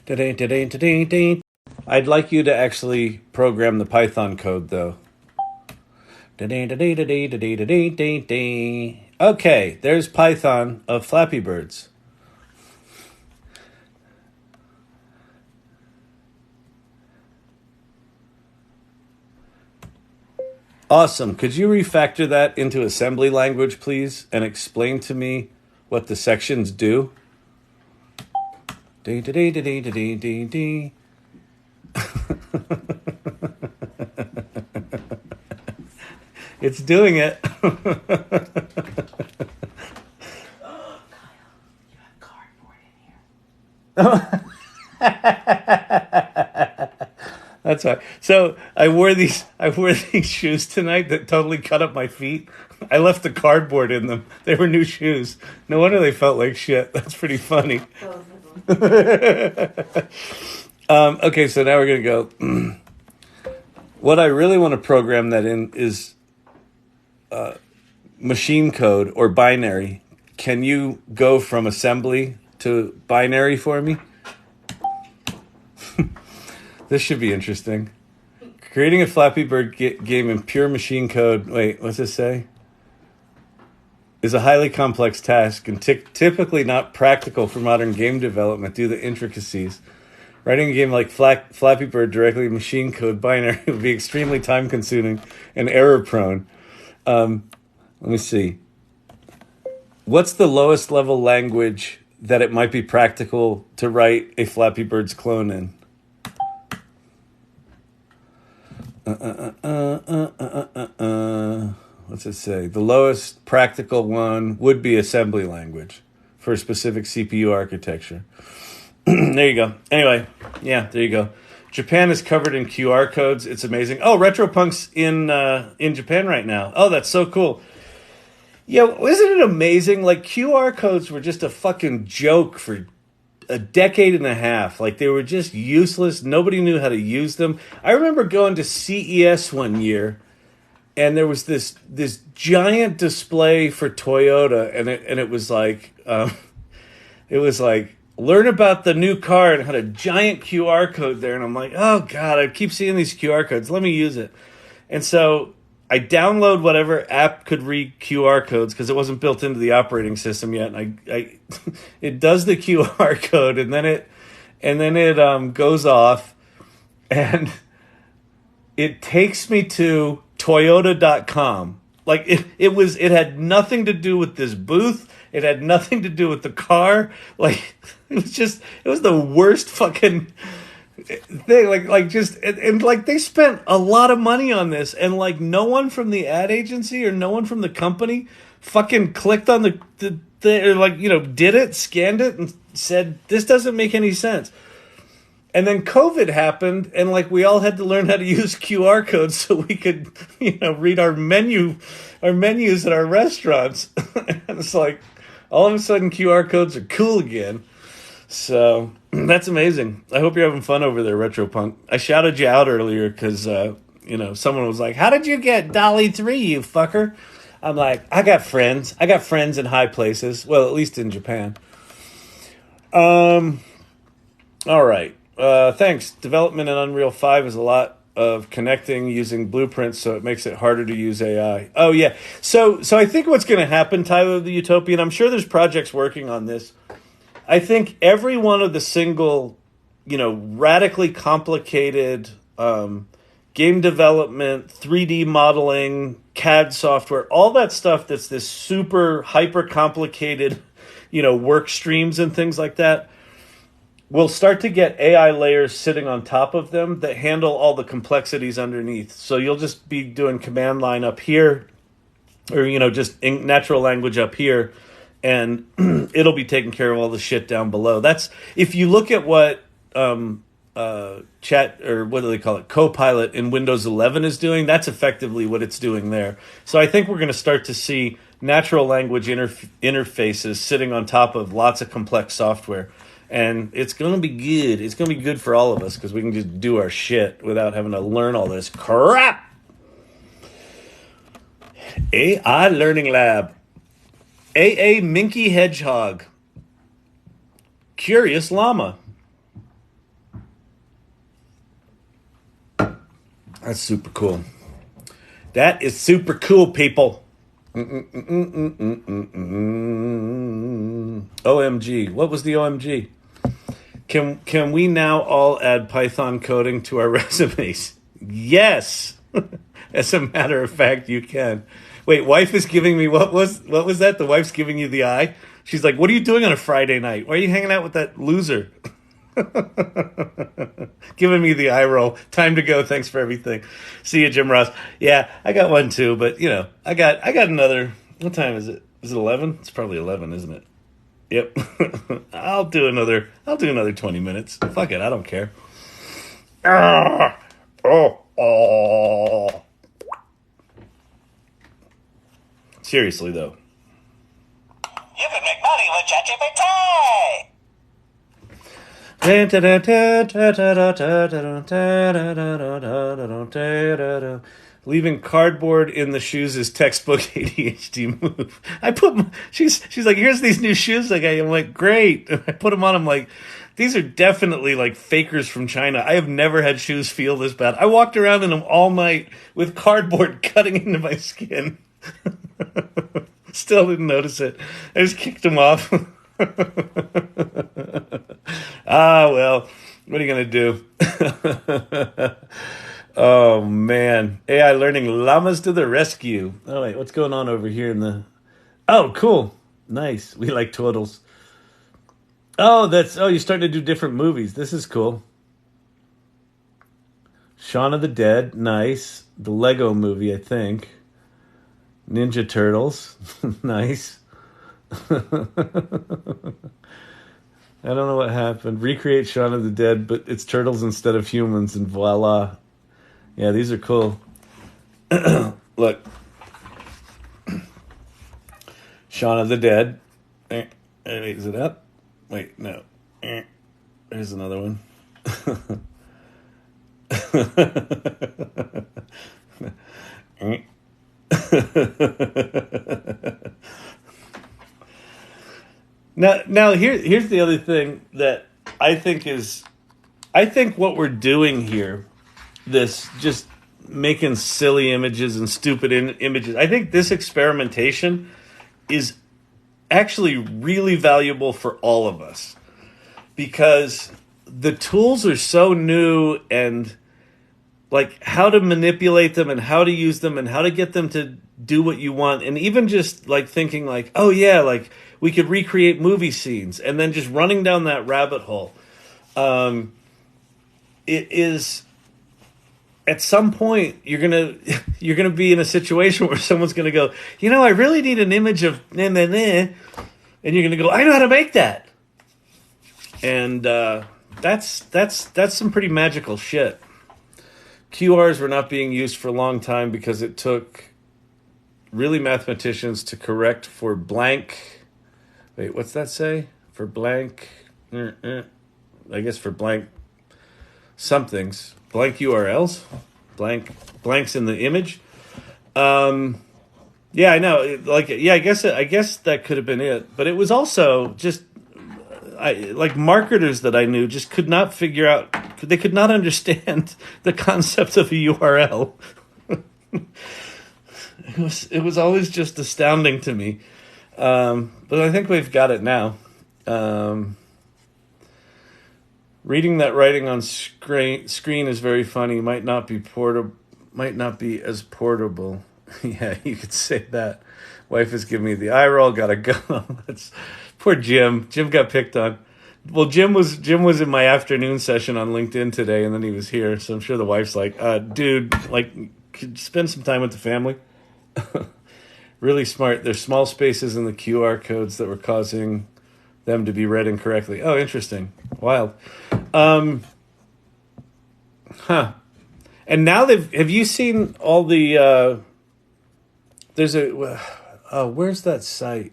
I'd like you to actually program the Python code, though. Okay, there's Python of Flappy Birds. Awesome. Could you refactor that into assembly language, please, and explain to me what the sections do? It's doing it. Oh, Kyle, you have cardboard in here. That's right. So I wore these shoes tonight that totally cut up my feet. I left the cardboard in them. They were new shoes. No wonder they felt like shit. That's pretty funny. Okay, so now we're gonna go. What I really want to program that in is machine code or binary. Can you go from assembly to binary for me? This should be interesting. Creating a Flappy Bird game in pure machine code. Wait, what's this say? Is a highly complex task and typically not practical for modern game development due to the intricacies. Writing a game like Flappy Bird directly in machine code binary would be extremely time consuming and error prone. Let me see. What's the lowest level language that it might be practical to write a Flappy Bird's clone in? What's it say? The lowest practical one would be assembly language for a specific CPU architecture. There you go. Anyway, yeah, there you go. Japan is covered in QR codes. It's amazing. Oh, RetroPunk's in Japan right now. Oh, that's so cool. Yeah, isn't it amazing? Like, QR codes were just a fucking joke for a decade and a half. Like, they were just useless. Nobody knew how to use them. I remember going to CES one year, and there was this giant display for Toyota, and it was like learn about the new car, and it had a giant QR code there, and I'm like, oh god, I keep seeing these QR codes. Let me use it. And so I download whatever app could read QR codes because it wasn't built into the operating system yet. And I it does the QR code, and then it goes off, and it takes me to Toyota.com. Like it had nothing to do with this booth. It had nothing to do with the car. Like it was the worst fucking thing. Like they spent a lot of money on this, and like no one from the ad agency or no one from the company fucking clicked on the or like, you know, did it, scanned it, and said this doesn't make any sense. And then COVID happened, and like we all had to learn how to use QR codes so we could, you know, read our menus at our restaurants. And it's like all of a sudden QR codes are cool again. So that's amazing. I hope you're having fun over there, RetroPunk. I shouted you out earlier because you know, someone was like, "How did you get DALL-E 3, you fucker?" I'm like, I got friends in high places. Well, at least in Japan. All right. Thanks. Development in Unreal 5 is a lot of connecting using blueprints, so it makes it harder to use AI. Oh yeah. So I think what's going to happen, Tyler the Utopian, I'm sure there's projects working on this. I think every one of the single, radically complicated game development, 3D modeling, CAD software, all that stuff that's this super hyper complicated, work streams and things like that, we'll start to get AI layers sitting on top of them that handle all the complexities underneath. So you'll just be doing command line up here, or, just natural language up here, and it'll be taking care of all the shit down below. That's, if you look at what chat, or what do they call it, Copilot in Windows 11 is doing, that's effectively what it's doing there. So I think we're going to start to see natural language interfaces sitting on top of lots of complex software. And it's going to be good. It's going to be good for all of us because we can just do our shit without having to learn all this crap. AI Learning Lab. AA Minky Hedgehog. Curious Llama. That's super cool. That is super cool, people. OMG. What was the OMG? Can we now all add Python coding to our resumes? Yes. As a matter of fact, you can. Wait, wife is giving me, what was that? The wife's giving you the eye? She's like, what are you doing on a Friday night? Why are you hanging out with that loser? Giving me the eye roll. Time to go. Thanks for everything. See you, Jim Ross. Yeah, I got one too, but I got another. What time is it? Is it 11? It's probably 11, isn't it? Yep. I'll do another 20 minutes. Fuck it, I don't care. Seriously though. You can make money with ChatGPT. Leaving cardboard in the shoes is textbook ADHD move. She's like, here's these new shoes I got. I'm like, great. And I put them on. I'm like, these are definitely like fakers from China. I have never had shoes feel this bad. I walked around in them all night with cardboard cutting into my skin. Still didn't notice it. I just kicked them off. Well, what are you going to do? Oh, man. AI learning llamas to the rescue. Oh, wait, what's going on over here in the... Oh, cool. Nice. We like turtles. Oh, you're starting to do different movies. This is cool. Shaun of the Dead. Nice. The Lego movie, I think. Ninja Turtles. Nice. I don't know what happened. Recreate Shaun of the Dead, but it's turtles instead of humans, and voila. Yeah, these are cool. Look. Shaun of the Dead. Wait, is it up? Wait, no. There's another one. Now here's the other thing that I think what we're doing here, this just making silly images and stupid images, I think this experimentation is actually really valuable for all of us because the tools are so new, and like how to manipulate them and how to use them and how to get them to do what you want. And even just like thinking like, oh yeah, like we could recreate movie scenes, and then just running down that rabbit hole. It is, at some point you're gonna be in a situation where someone's gonna go, I really need an image of nah, nah, nah. And you're gonna go, I know how to make that. And that's some pretty magical shit. QRs were not being used for a long time because it took really mathematicians to correct for blank. Wait, what's that say? For blank, I guess for blank somethings, blank URLs, blanks in the image. Yeah, I know. I guess that could have been it. But it was also just, like marketers that I knew just could not figure out They could not understand the concept of a URL. It was always just astounding to me. But I think we've got it now. Reading that writing on screen is very funny. Might not be as portable. Yeah, you could say that. Wife is giving me the eye roll. Gotta go. That's poor Jim. Jim got picked on. Well, Jim was in my afternoon session on LinkedIn today, and then he was here. So I'm sure the wife's like, "Dude, like, could you spend some time with the family." Really smart. There's small spaces in the QR codes that were causing them to be read incorrectly. Oh, interesting. Wild. And now have you seen all the, where's that site?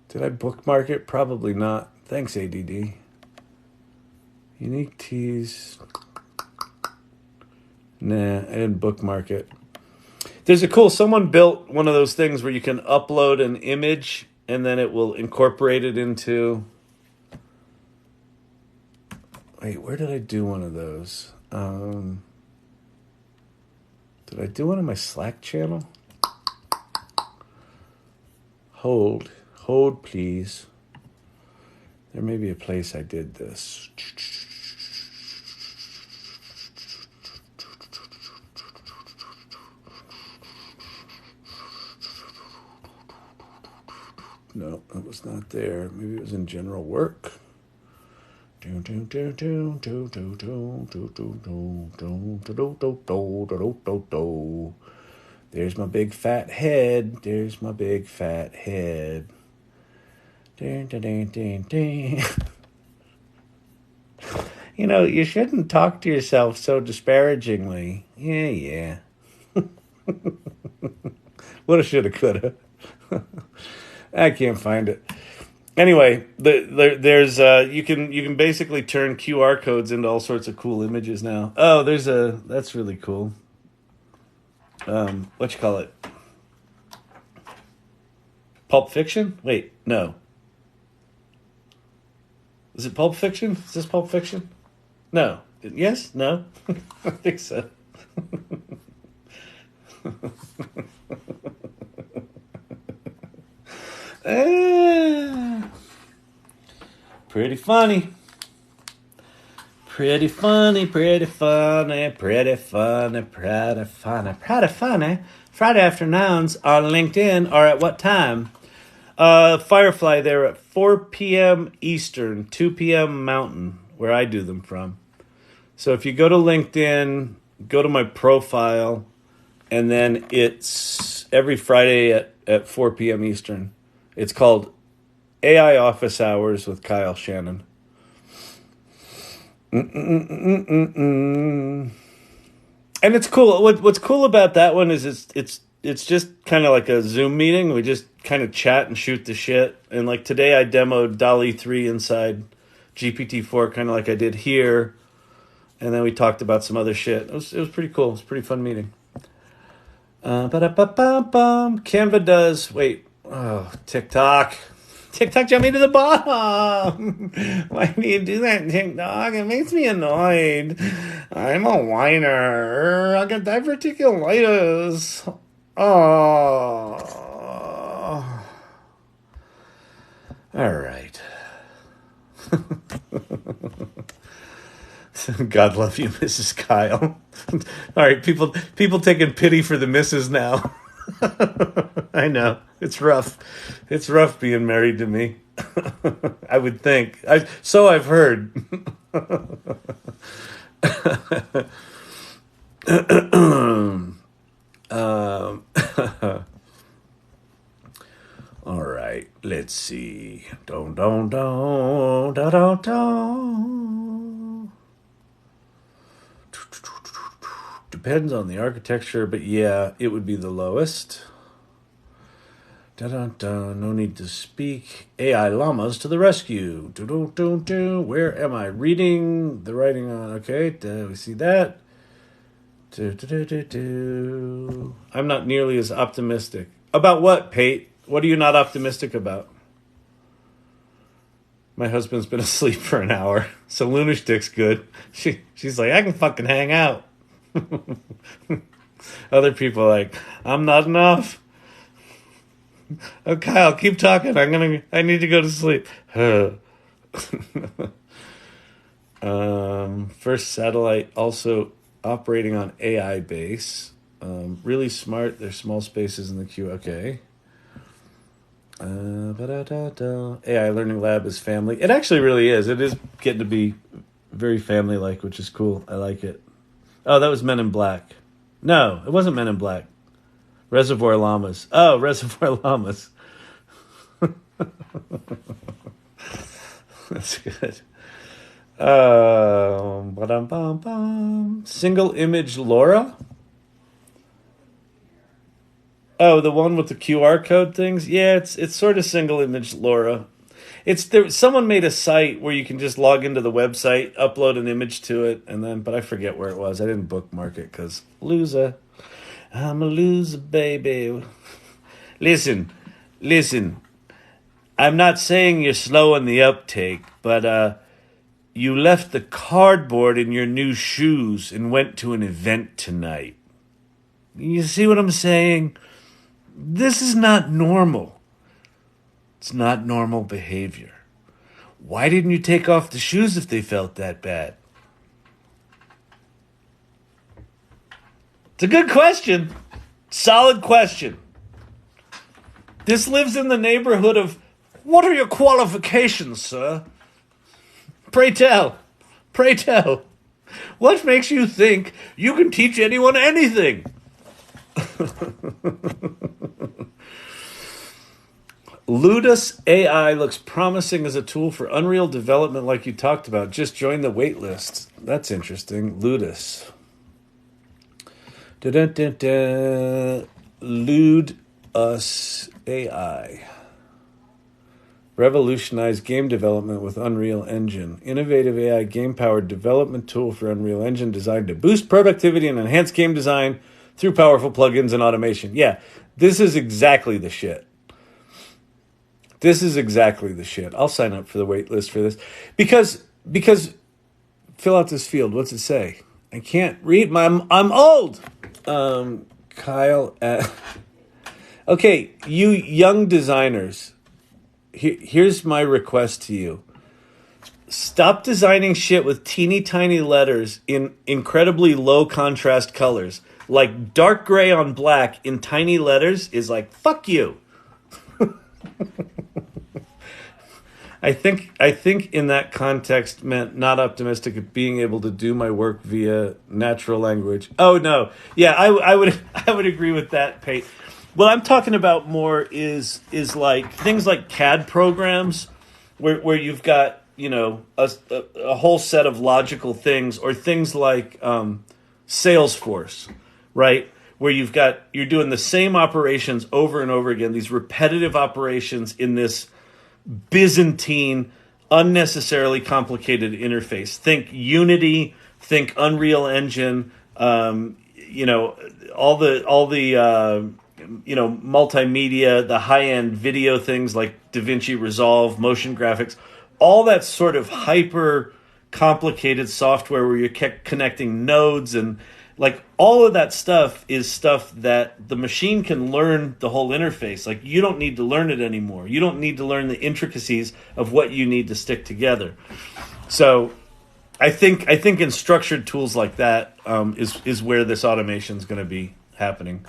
Did I bookmark it? Probably not. Thanks, ADD. Unique teas. Nah, I didn't bookmark it. Someone built one of those things where you can upload an image and then it will incorporate it into... Wait, where did I do one of those? Did I do one on my Slack channel? Hold, please. There may be a place I did this. No, it was not there. Maybe it was in general work. There's my big fat head. There's my big fat head. You know, you shouldn't talk to yourself so disparagingly. Yeah. Woulda, shoulda, coulda. I can't find it. Anyway, there's you can basically turn QR codes into all sorts of cool images now. Oh, that's really cool. What you call it? Pulp Fiction? Wait, no. Is it Pulp Fiction? Is this Pulp Fiction? No. Yes? No? I think so. Pretty funny. Friday afternoons on LinkedIn are at what time? Firefly, they're at 4 p.m. Eastern, 2 p.m. Mountain, where I do them from. So if you go to LinkedIn, go to my profile, and then it's every Friday at 4 p.m. Eastern. It's called AI Office Hours with Kyle Shannon. And it's cool. What's cool about that one is it's just kind of like a Zoom meeting. We just kind of chat and shoot the shit. And like today I demoed DALL-E 3 inside GPT-4, kind of like I did here. And then we talked about some other shit. It was pretty cool. It was a pretty fun meeting. Canva does... Wait. Oh, TikTok. TikTok jumped me to the bottom. Why do you do that, TikTok? It makes me annoyed. I'm a whiner. I got diverticulitis. Oh. All right. God love you, Mrs. Kyle. All right, people taking pity for the missus now. I know. It's rough. It's rough being married to me. I would think. So I've heard. All right. Let's see. Don. Depends on the architecture, but yeah, it would be the lowest. No need to speak. AI llamas to the rescue. Where am I? Reading the writing on. Okay, we see that. I'm not nearly as optimistic. About what, Pate? What are you not optimistic about? My husband's been asleep for an hour, so Lunar Stick's good. She's like, I can fucking hang out. Other people are like, I'm not enough. Oh, Kyle, keep talking. I need to go to sleep. First satellite also operating on AI base. Really smart. There's small spaces in the queue. Okay. AI Learning Lab is family. It actually really is. It is getting to be very family-like, which is cool. I like it. Oh, that was Men in Black. No, it wasn't Men in Black. Reservoir Llamas. Oh, Reservoir Llamas. That's good. Single image Laura? Oh, the one with the QR code things? Yeah, it's sort of single image Laura. Someone made a site where you can just log into the website, upload an image to it, but I forget where it was. I didn't bookmark it because loser. I'm a loser, baby. Listen. I'm not saying you're slow on the uptake, but you left the cardboard in your new shoes and went to an event tonight. You see what I'm saying? This is not normal. It's not normal behavior. Why didn't you take off the shoes if they felt that bad? It's a good question. Solid question. This lives in the neighborhood of, what are your qualifications, sir? Pray tell. What makes you think you can teach anyone anything? Ludus AI looks promising as a tool for Unreal development like you talked about. Just join the wait list. That's interesting. Ludus. Ludus AI. Revolutionize game development with Unreal Engine. Innovative AI game-powered development tool for Unreal Engine designed to boost productivity and enhance game design through powerful plugins and automation. Yeah, this is exactly the shit. I'll sign up for the wait list for this. Because fill out this field. What's it say? I can't read. I'm old. Kyle. Okay, you young designers. Here's my request to you. Stop designing shit with teeny tiny letters in incredibly low contrast colors. Like dark gray on black in tiny letters is like, fuck you. I think in that context meant not optimistic of being able to do my work via natural language. Oh no. Yeah, I would agree with that, Pate. What I'm talking about more is like things like CAD programs where you've got, a whole set of logical things, or things like Salesforce, right? Where you're doing the same operations over and over again, these repetitive operations in this Byzantine, unnecessarily complicated interface. Think Unity, think Unreal Engine, all the multimedia, the high-end video things like DaVinci Resolve, motion graphics, all that sort of hyper complicated software where you're connecting nodes, and like all of that stuff is stuff that the machine can learn the whole interface. Like you don't need to learn it anymore. You don't need to learn the intricacies of what you need to stick together. So I think in structured tools like that is where this automation is going to be happening.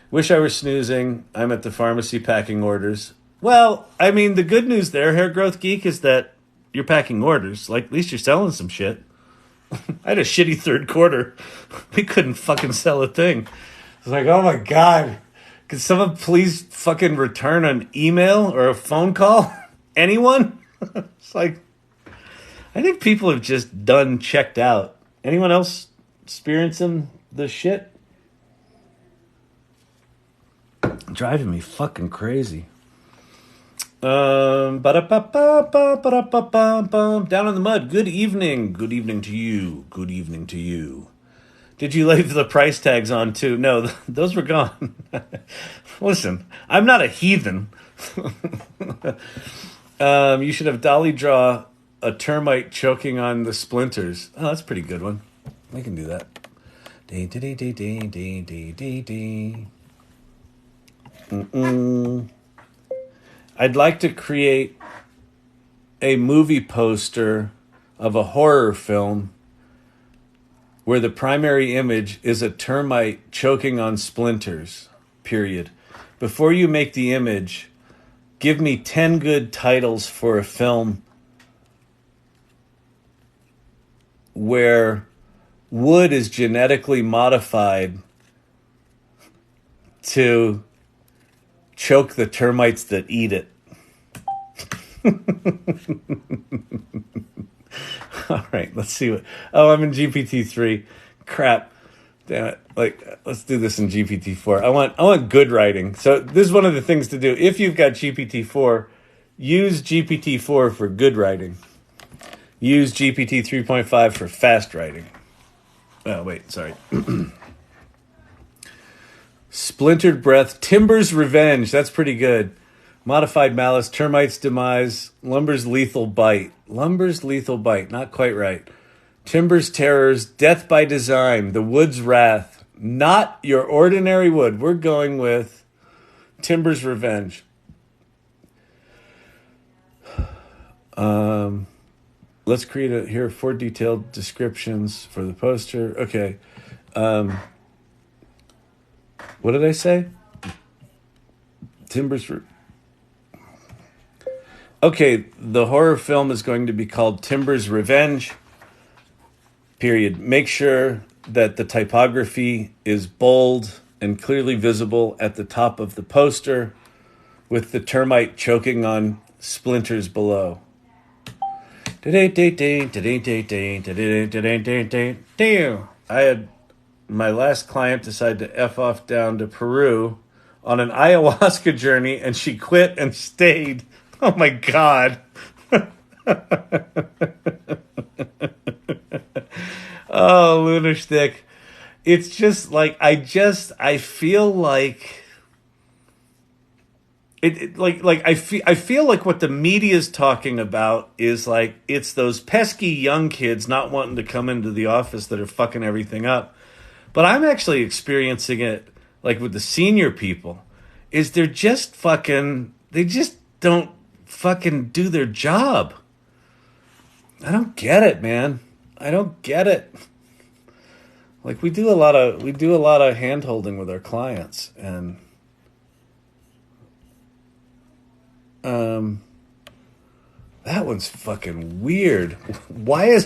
Wish I were snoozing. I'm at the pharmacy packing orders. Well, I mean, the good news there, Hair Growth Geek, is that you're packing orders. Like, at least you're selling some shit. I had a shitty third quarter. We couldn't fucking sell a thing. It's like, oh my God. Could someone please fucking return an email or a phone call? Anyone? It's like, I think people have just checked out. Anyone else experiencing the shit? Driving me fucking crazy. Down in the mud. Good evening. Good evening to you. Good evening to you. Did you leave the price tags on too? No, those were gone. Listen, I'm not a heathen. You should have DALL-E draw a termite choking on the splinters. Oh, that's a pretty good one. We can do that. Dee, dee, dee, dee, dee, dee, dee, dee, dee. I'd like to create a movie poster of a horror film where the primary image is a termite choking on splinters, period. Before you make the image, give me 10 good titles for a film where wood is genetically modified to choke the termites that eat it. All right, let's see what. Oh, I'm in GPT-3. Crap. Damn it. Like, let's do this in GPT-4. I want good writing. So this is one of the things to do. If you've got GPT-4, use GPT-4 for good writing. Use GPT 3.5 for fast writing. Oh, wait, sorry. Splintered Breath, Timber's Revenge. That's pretty good. Modified Malice, Termite's Demise, Lumber's Lethal Bite. Lumber's Lethal Bite, not quite right. Timber's Terrors, Death by Design, The Wood's Wrath. Not your ordinary wood. We're going with Timber's Revenge. Let's create here 4 detailed descriptions for the poster. Okay. What did I say? Okay, the horror film is going to be called Timber's Revenge, period. Make sure that the typography is bold and clearly visible at the top of the poster with the termite choking on splinters below. I had my last client decide to F off down to Peru on an ayahuasca journey, and she quit and stayed. Oh my God. Oh, lunar stick. It's just like, I feel like I feel like what the media is talking about is like, it's those pesky young kids not wanting to come into the office that are fucking everything up. But I'm actually experiencing it like with the senior people, is they just don't fucking do their job. I don't get it, man. I don't get it. Like, we do a lot of hand holding with our clients, and that one's fucking weird. Why is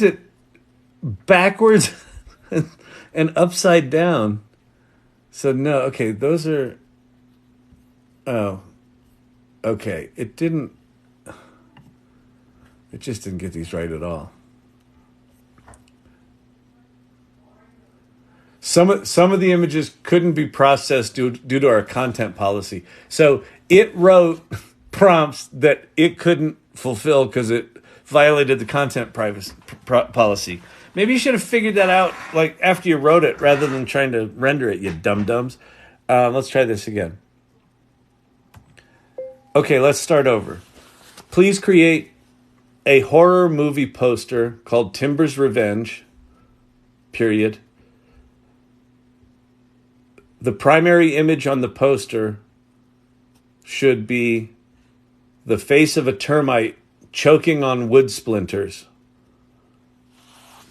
it backwards and upside down? So no, okay, those are. Oh, okay. It just didn't get these right at all. Some of the images couldn't be processed due to our content policy. So it wrote prompts that it couldn't fulfill because it violated the content privacy policy. Maybe you should have figured that out like after you wrote it rather than trying to render it, you dum-dums. Let's try this again. Okay, let's start over. Please create a horror movie poster called Timber's Revenge, period. The primary image on the poster should be the face of a termite choking on wood splinters,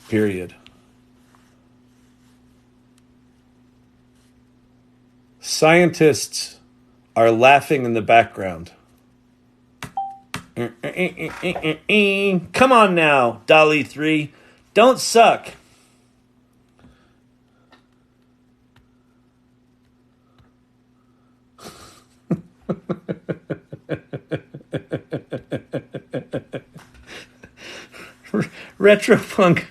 period. Scientists are laughing in the background. Come on now, DALL-E 3. Don't suck. Retropunk.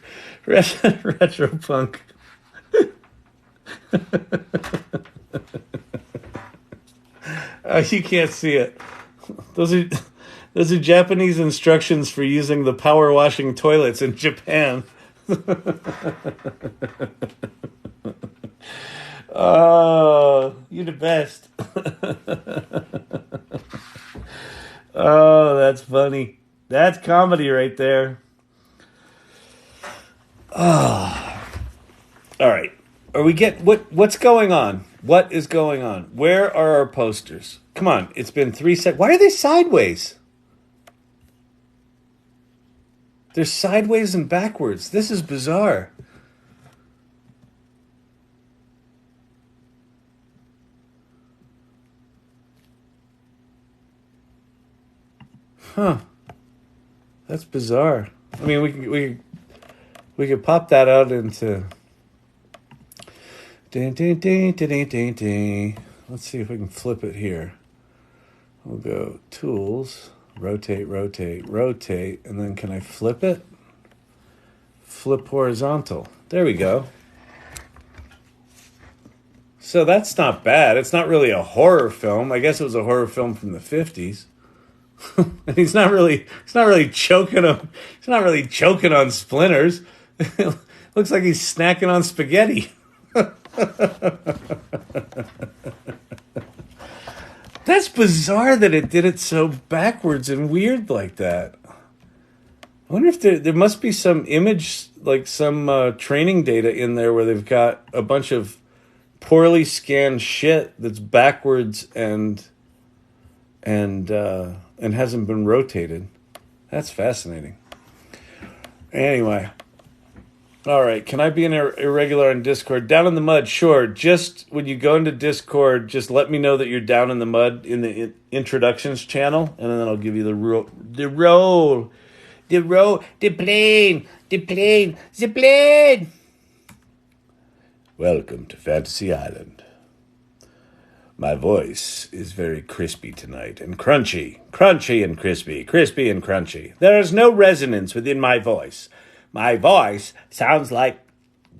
Retropunk. You can't see it. Those are Japanese instructions for using the power washing toilets in Japan. Oh, you're the best. Oh, that's funny. That's comedy right there. Oh. All right. Are we what's going on? What is going on? Where are our posters? Come on. It's been 3 seconds. Why are they sideways? They're sideways and backwards. This is bizarre. Huh. That's bizarre. I mean, we could pop that out into. Ding, ding, ding, ding, ding, ding, ding. Let's see if we can flip it here. We'll go Tools, Rotate, Rotate, Rotate, and then can I flip it? Flip horizontal. There we go. So that's not bad. It's not really a horror film. I guess it was a horror film from the 50s. And he's not really choking on splinters. Looks like he's snacking on spaghetti. That's bizarre that it did it so backwards and weird like that. I wonder if there must be some image, like some training data in there where they've got a bunch of poorly scanned shit that's backwards and hasn't been rotated. That's fascinating. Anyway. All right. Can I be an irregular on Discord? Down in the mud, sure. Just when you go into Discord, just let me know that you're down in the mud in the introductions channel, and then I'll give you the plane. Welcome to Fantasy Island. My voice is very crispy tonight and crunchy and crispy and crunchy. There is no resonance within my voice. My voice sounds like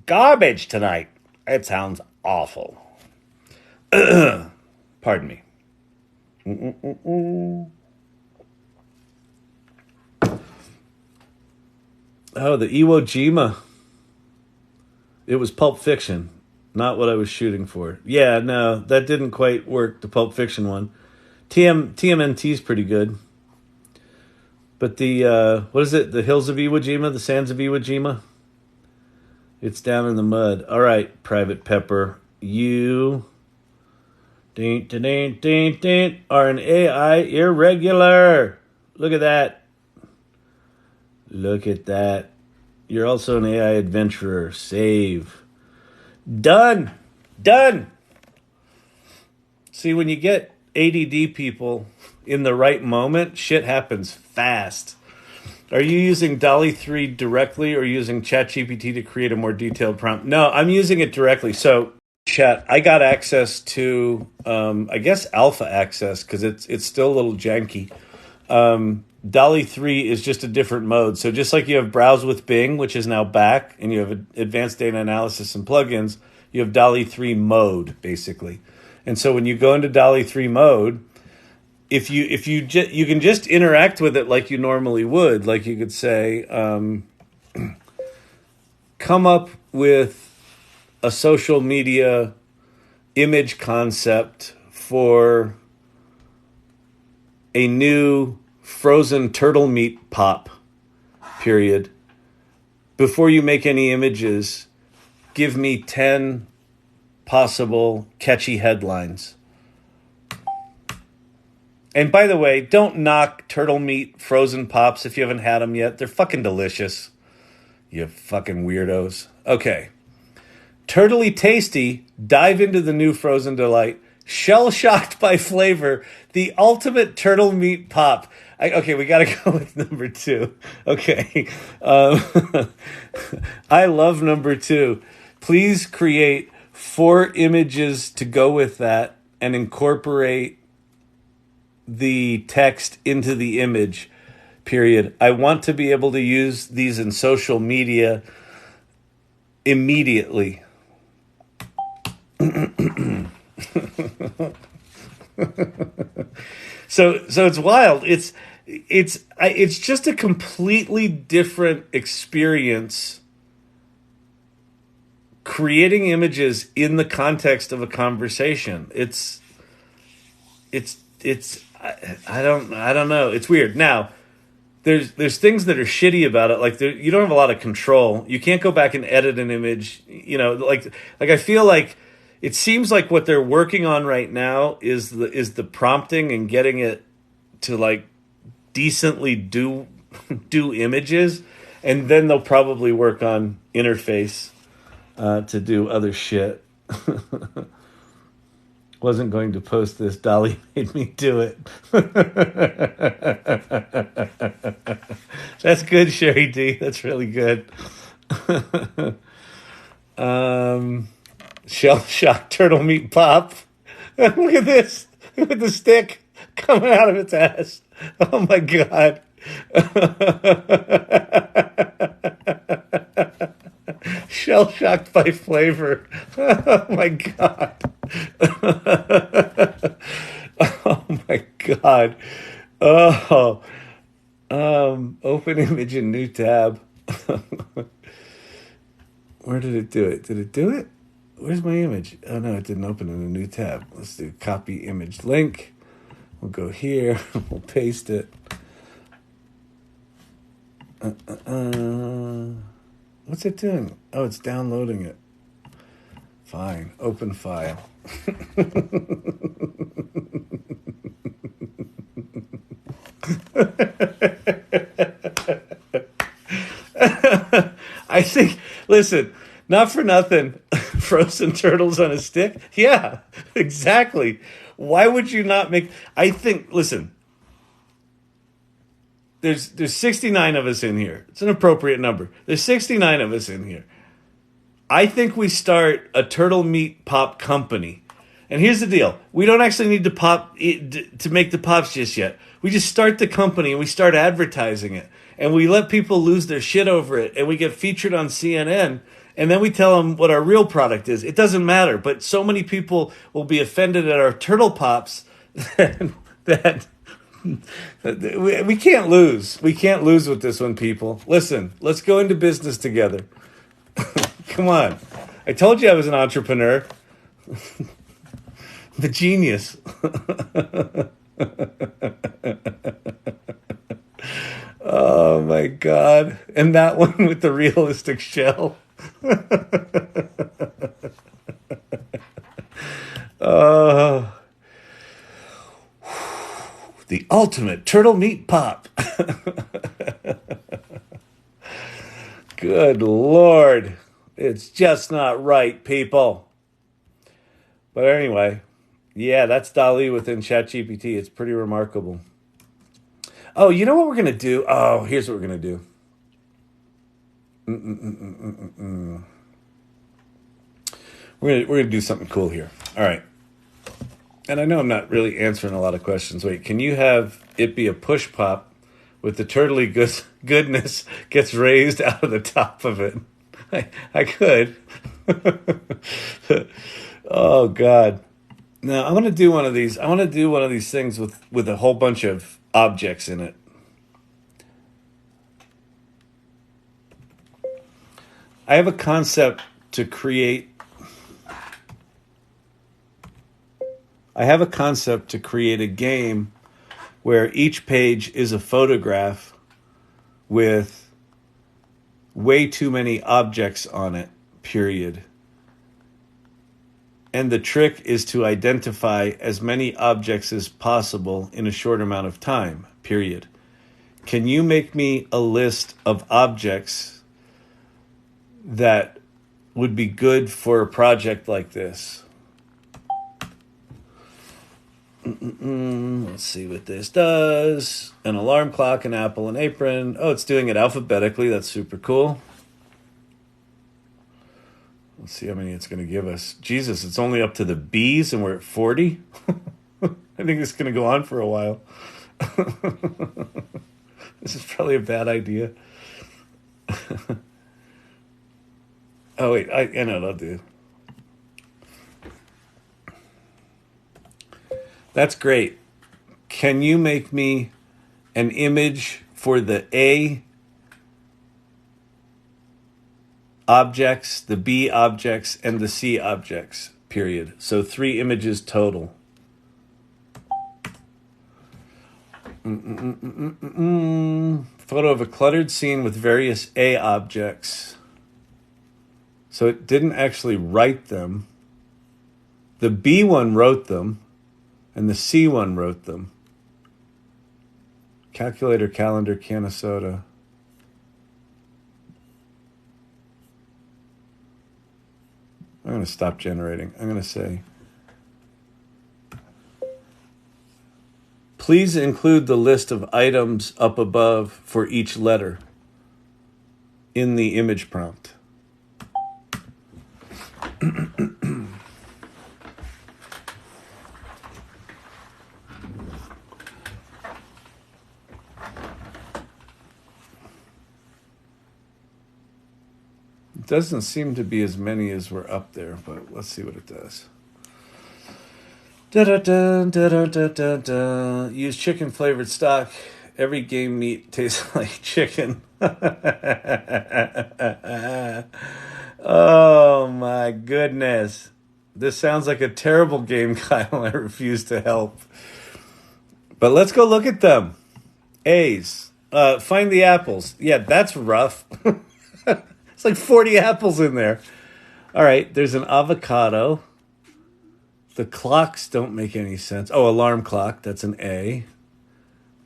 garbage tonight. It sounds awful. Pardon me. Oh, the Iwo Jima. It was Pulp Fiction. Not what I was shooting for. Yeah, no, that didn't quite work, the Pulp Fiction one. TMNT's pretty good. But the, what is it? The Hills of Iwo Jima? The Sands of Iwo Jima? It's down in the mud. All right, Private Pepper. You are an AI irregular. Look at that. Look at that. You're also an AI adventurer. Save. Done. See, when you get ADD people in the right moment, shit happens fast. Are you using DALL-E 3 directly or using ChatGPT to create a more detailed prompt? No, I'm using it directly. So, chat, I got access to, I guess, alpha access because it's still a little janky. DALL-E 3 is just a different mode. So just like you have Browse with Bing, which is now back, and you have advanced data analysis and plugins, you have DALL-E 3 mode, basically. And so when you go into DALL-E 3 mode, if you can just interact with it like you normally would. Like you could say, come up with a social media image concept for a new frozen turtle meat pop, period. Before you make any images, give me 10 possible catchy headlines. And by the way, don't knock turtle meat frozen pops if you haven't had them yet. They're fucking delicious. You fucking weirdos. Okay. Turtly tasty, dive into the new frozen delight. Shell-shocked by flavor, the ultimate turtle meat pop. Okay, we got to go with number 2. Okay. I love number 2. Please create 4 images to go with that and incorporate the text into the image, period. I want to be able to use these in social media immediately. So it's wild. It's just a completely different experience creating images in the context of a conversation. I don't know. It's weird. Now, there's things that are shitty about it. Like you don't have a lot of control. You can't go back and edit an image. Like I feel like it seems like what they're working on right now is the prompting and getting it to like decently do images, and then they'll probably work on interface to do other shit. Wasn't going to post this. DALL-E made me do it. That's good, Sherry D. That's really good. Shell shock turtle meat pop. Look at this. Look at the stick coming out of its ass. Oh my god. Shell shocked by flavor. Oh my god. Oh my god. Oh. Open image in new tab. Where did it do it? Did it do it? Where's my image? Oh no, it didn't open in a new tab. Let's do copy image link. We'll go here. We'll paste it. What's it doing? Oh, it's downloading it. Fine. Open file. I think, listen, not for nothing, frozen turtles on a stick. Yeah, exactly. Why would you not make, I think, listen, there's 69 of us in here. It's an appropriate number. There's 69 of us in here. I think we start a turtle meat pop company. And here's the deal. We don't actually need to make the pops just yet. We just start the company and we start advertising it. And we let people lose their shit over it. And we get featured on CNN. And then we tell them what our real product is. It doesn't matter. But so many people will be offended at our turtle pops that we can't lose. We can't lose with this one, people. Listen, let's go into business together. Come on. I told you I was an entrepreneur. The genius. Oh my god. And that one with the realistic shell. The ultimate turtle meat pop. Good Lord. It's just not right, people. But anyway, yeah, that's DALL-E within ChatGPT. It's pretty remarkable. Oh, you know what we're going to do? Oh, here's what we're going to do. We're going to do something cool here. All right. And I know I'm not really answering a lot of questions. Wait, can you have it be a push pop with the turtley goodness gets raised out of the top of it? I could. Oh, God. Now, I want to do one of these. I want to do one of these things with a whole bunch of objects in it. I have a concept to create. I have a concept to create a game where each page is a photograph with way too many objects on it, period. And the trick is to identify as many objects as possible in a short amount of time, period. Can you make me a list of objects that would be good for a project like this? Let's see what this does. An alarm clock, an apple, an apron. Oh, it's doing it alphabetically. That's super cool. Let's see how many it's going to give us. Jesus, it's only up to the B's and we're at 40. I think it's going to go on for a while. This is probably a bad idea. Oh, wait. I know what I'll do. That's great. Can you make me an image for the A objects, the B objects, and the C objects, period? So 3 images total. Photo of a cluttered scene with various A objects. So it didn't actually write them. The B one wrote them, and the C one wrote them. Calculator, calendar, can of soda. I'm going to stop generating. I'm going to say, please include the list of items up above for each letter in the image prompt. It doesn't seem to be as many as were up there, but let's see what it does. Use chicken flavored stock. Every game meat tastes like chicken. Oh my goodness. This sounds like a terrible game, Kyle. I refuse to help. But let's go look at them. A's. Find the apples. Yeah, that's rough. It's like 40 apples in there. All right, there's an avocado. The clocks don't make any sense. Oh, alarm clock. That's an A.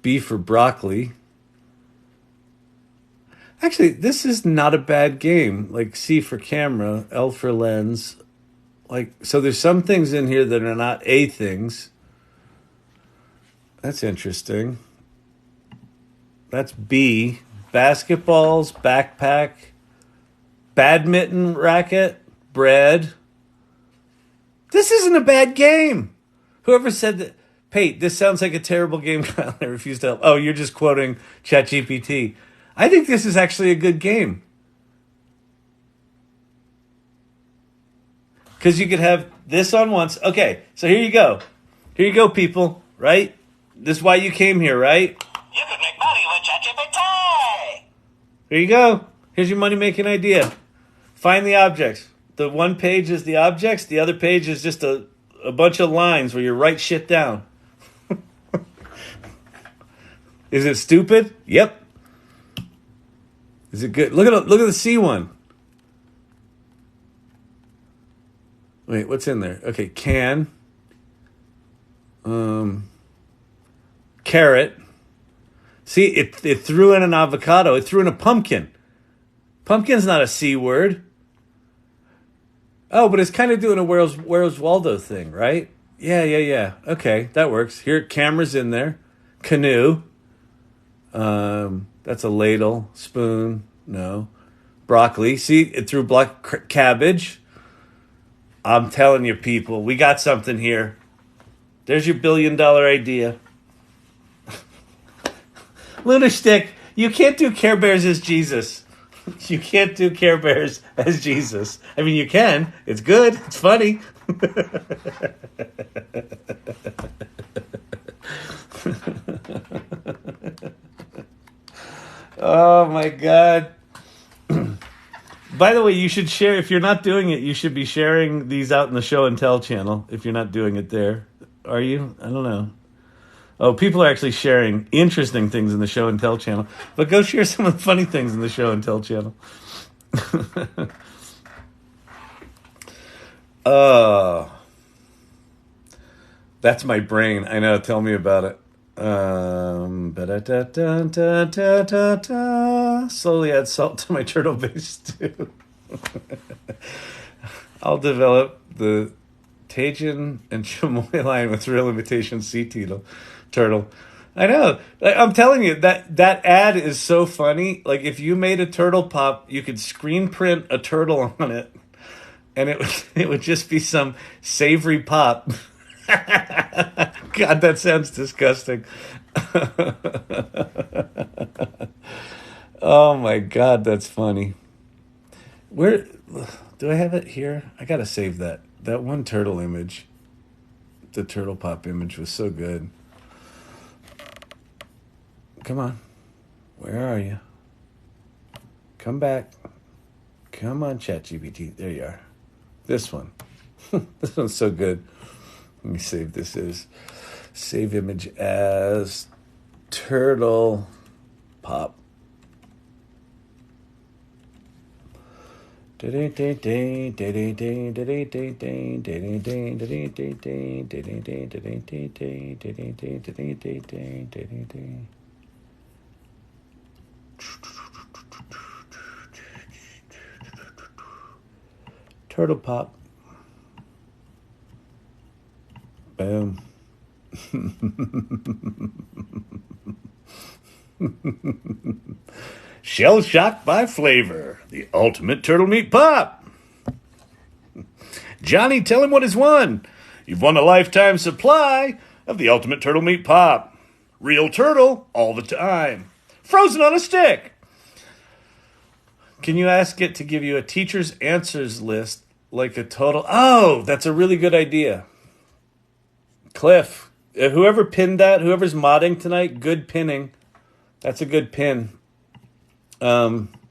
B for broccoli. Actually, this is not a bad game. Like C for camera, L for lens. Like, so there's some things in here that are not A things. That's interesting. That's B. Basketballs, backpack, badminton racket, bread. This isn't a bad game. Whoever said that, Pate, this sounds like a terrible game. I refuse to help. Oh, you're just quoting ChatGPT. I think this is actually a good game. Because you could have this on once. Okay, so here you go. Here you go, people, right? This is why you came here, right? You could make money with ChatGPT. Here you go. Here's your money-making idea. Find the objects. The one page is the objects. The other page is just a bunch of lines where you write shit down. Is it stupid? Yep. Is it good? Look at the C one. Wait, what's in there? Okay, can. Carrot. See, it threw in an avocado. It threw in a pumpkin. Pumpkin's not a C word. Oh, but it's kind of doing a Where's Waldo thing, right? Yeah. Okay, that works. Here, camera's in there. Canoe. That's a ladle. Spoon. No. Broccoli. See, it threw black cabbage. I'm telling you, people, we got something here. There's your $1 billion idea. Lunar Stick, you can't do Care Bears as Jesus. You can't do Care Bears as Jesus. I mean, you can. It's good. It's funny. Oh, my God. By the way, you should share, if you're not doing it, you should be sharing these out in the Show and Tell channel if you're not doing it there. Are you? I don't know. Oh, people are actually sharing interesting things in the Show and Tell channel. But go share some of the funny things in the Show and Tell channel. That's my brain. I know. Tell me about it. Slowly add salt to my turtle base stew. I'll develop the Tajin and chamoy line with real imitation sea turtle. I know. I'm telling you, that ad is so funny. Like, if you made a turtle pop, you could screen print a turtle on it, and it would just be some savory pop. God, that sounds disgusting. Oh my God, that's funny. Where do I have it here? I gotta save that. That one turtle image, the turtle pop image, was so good. Come on. Where are you? Come back. Come on, ChatGPT. There you are. This one. This one's so good. Let me save this as. Save image as Turtle pop. Turtle pop. Boom. Shell shocked by flavor. The ultimate turtle meat pop. Johnny, tell him what he's won. You've won a lifetime supply of the ultimate turtle meat pop. Real turtle all the time. Frozen on a stick. Can you ask it to give you a teacher's answers list like a total... Oh, that's a really good idea. Cliff, whoever pinned that, whoever's modding tonight, good pinning. That's a good pin. Okay.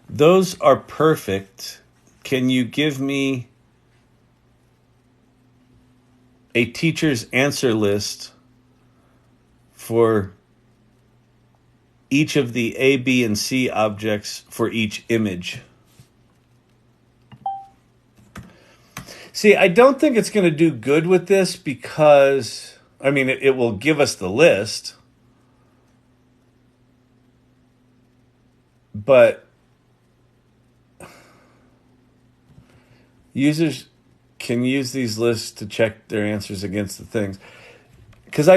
Those are perfect. Can you give me a teacher's answer list for each of the A, B, and C objects for each image? See, I don't think it's going to do good with this because, I mean, it will give us the list, but users can use these lists to check their answers against the things. Because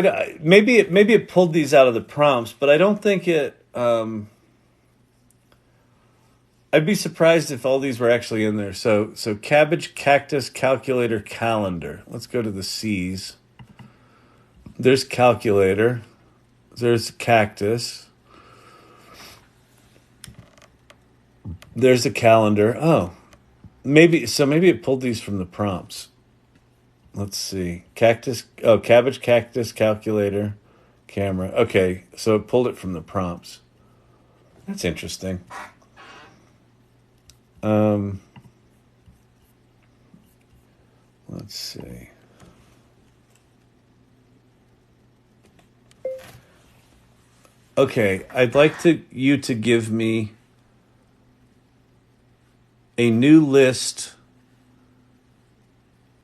maybe it pulled these out of the prompts, but I don't think it... I'd be surprised if all these were actually in there. So cabbage, cactus, calculator, calendar. Let's go to the C's. There's calculator. There's cactus. There's a calendar. Oh, maybe it pulled these from the prompts. Let's see. Cactus. Oh, cabbage, cactus, calculator, camera. Okay, so it pulled it from the prompts. That's interesting. Let's see. Okay, I'd like you to give me a new list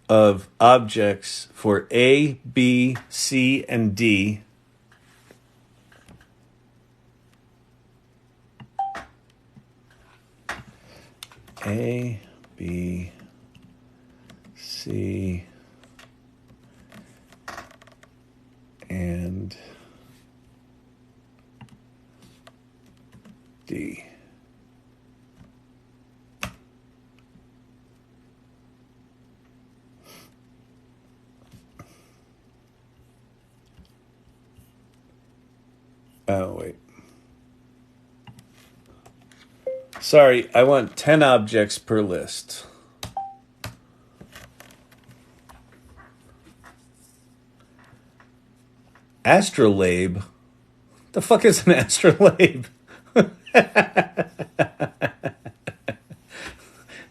of objects for A, B, C, and D. A, B, C, and D. Oh, wait. Sorry, I want 10 objects per list. Astrolabe? The fuck is an astrolabe?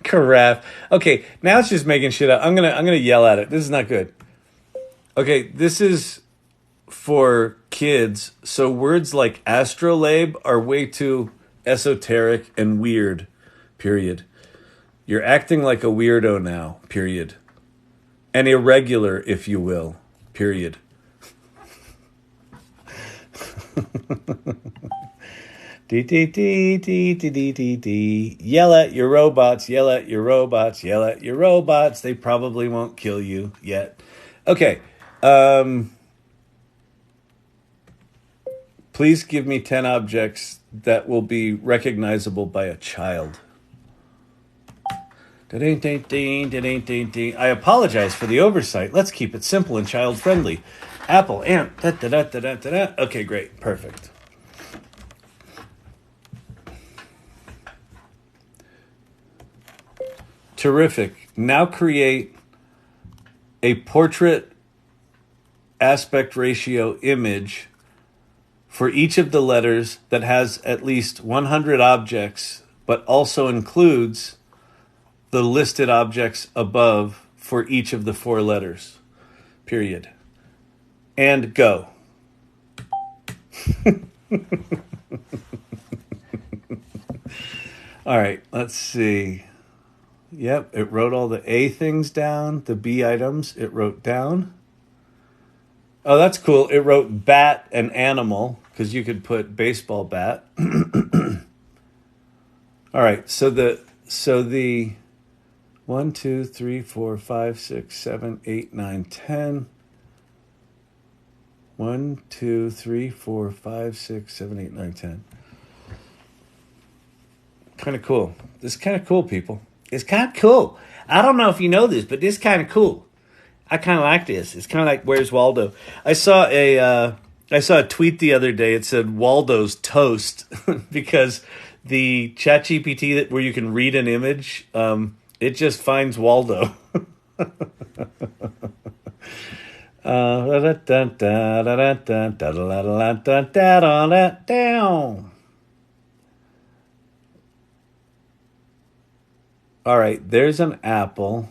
Carafe. Okay, now it's just making shit up. I'm gonna yell at it. This is not good. Okay, this is for kids, so words like astrolabe are way too esoteric and weird, period. You're acting like a weirdo now, period. And irregular, if you will, period. Yell at your robots, yell at your robots, yell at your robots. They probably won't kill you yet. Okay. Please give me 10 objects that will be recognizable by a child. I apologize for the oversight. Let's keep it simple and child-friendly. Apple, ant, Okay, great. Perfect. Terrific. Now create a portrait aspect ratio image for each of the letters that has at least 100 objects, but also includes the listed objects above for each of the 4 letters. Period. And go. All right, let's see. Yep, it wrote all the A things down, the B items it wrote down. Oh, that's cool. It wrote bat and animal because you could put baseball bat. All right, so the 1, 2, 3, 4, 5, 6, 7, 8, 9, 10. 1, 2, 3, 4, 5, 6, 7, 8, 9, 10. Kind of cool. This is kind of cool, people. It's kind of cool. I don't know if you know this, but this is kind of cool. I kind of like this. It's kind of like Where's Waldo? I saw a tweet the other day. It said Waldo's toast because the ChatGPT where you can read an image, it just finds Waldo. All right, there's an apple.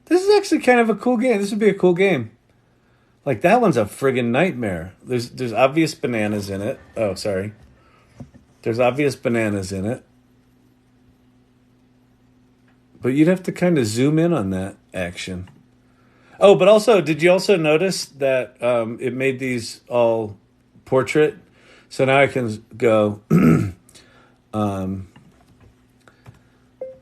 This is actually kind of a cool game. This would be a cool game. Like, that one's a friggin' nightmare. There's obvious bananas in it. Oh, sorry. There's obvious bananas in it. But you'd have to kind of zoom in on that action. Oh, but also, did you also notice that it made these all portrait? So now I can go...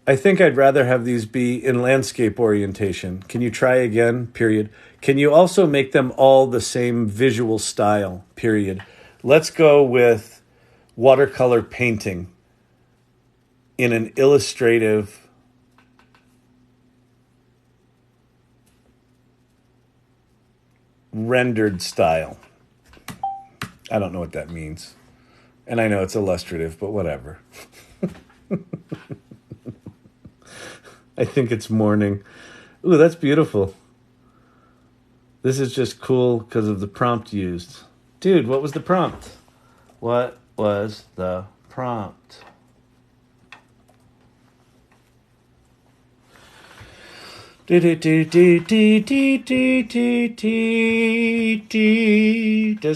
I think I'd rather have these be in landscape orientation. Can you try again? Period. Can you also make them all the same visual style? Period. Let's go with watercolor painting in an illustrative rendered style. I don't know what that means. And I know it's illustrative, but whatever. I think it's morning. Ooh, that's beautiful. This is just cool because of the prompt used. Dude, what was the prompt? What was the prompt? Does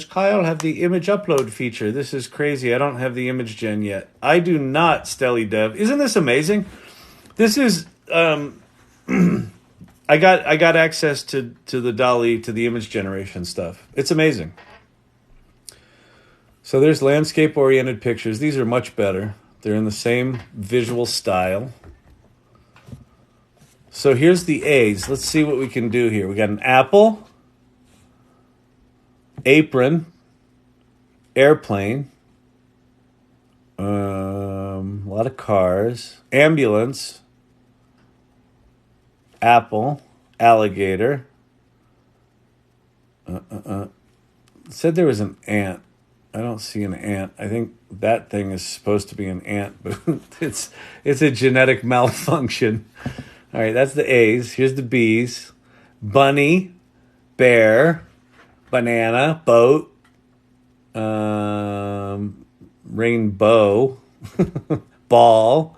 Kyle have the image upload feature? This is crazy. I don't have the image gen yet. I do not, Stelly Dev. Isn't this amazing? This is I got access to the DALL-E, to the image generation stuff. It's amazing. So there's landscape oriented pictures. These are much better. They're in the same visual style. So here's the A's. Let's see what we can do here. We got an apple, apron, airplane, a lot of cars, ambulance, apple, alligator. It said there was an ant. I don't see an ant. I think that thing is supposed to be an ant, but it's a genetic malfunction. All right, that's the A's. Here's the B's. Bunny, bear, banana, boat, rainbow, ball.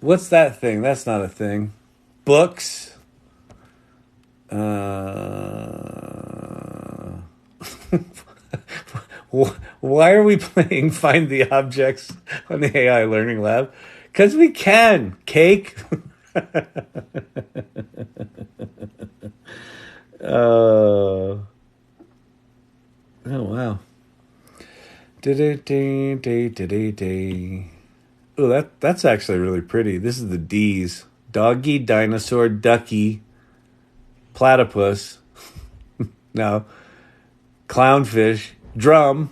What's that thing? That's not a thing. Books. Why are we playing Find the Objects on the AI Learning Lab? Because we can. Cake. Oh, wow. Oh, that's actually really pretty. This is the D's. Doggy, dinosaur, ducky, platypus. No. Clownfish, drum,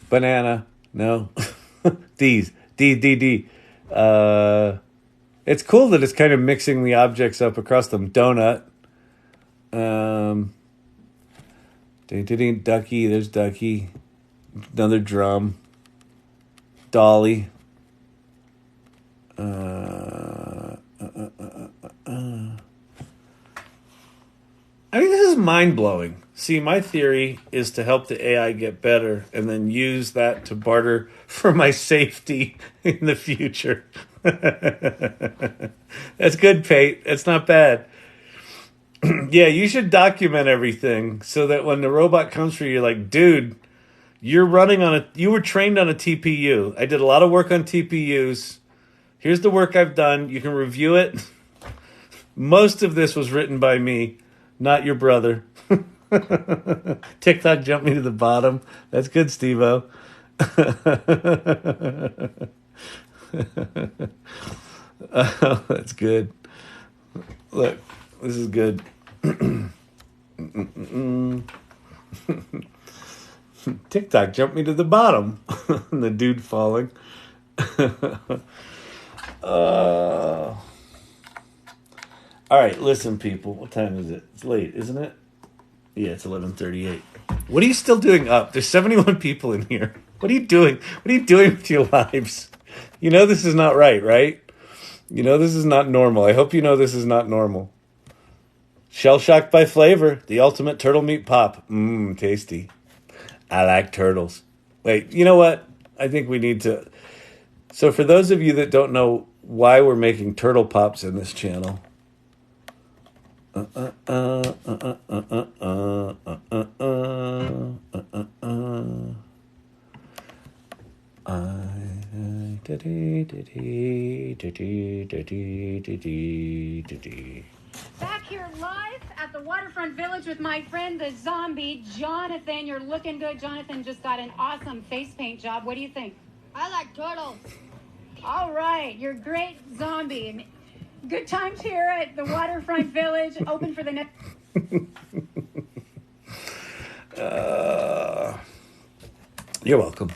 banana. No. D's. D. It's cool that it's kind of mixing the objects up across them. Donut. Ducky. There's ducky. Another drum. Dolly. I mean, this is mind-blowing. See, my theory is to help the AI get better and then use that to barter for my safety in the future. That's good, Pate. That's not bad. Yeah, you should document everything so that when the robot comes for you, you're like, dude, you were trained on a TPU. I did a lot of work on TPUs. Here's the work I've done. You can review it. Most of this was written by me, not your brother. TikTok jumped me to the bottom. That's good, Steve-O. That's good. Look, this is good. TikTok jumped me to the bottom. The dude falling. All right, listen, people. What time is it? It's late, isn't it? Yeah, it's 11:38. What are you still doing up? There's 71 people in here. What are you doing? What are you doing with your lives? You know this is not right? You know this is not normal. I hope you know this is not normal. Shell shocked by flavor. The ultimate turtle meat pop. Mmm, tasty. I like turtles. Wait, you know what? I think we need to... So for those of you that don't know why we're making turtle pops in this channel... Back here live at the Waterfront Village with my friend the zombie, Jonathan. You're looking good. Jonathan just got an awesome face paint job. What do you think? I like turtles. All right, you're great zombie. And good times here at the Waterfront Village. Open for the next... You're welcome.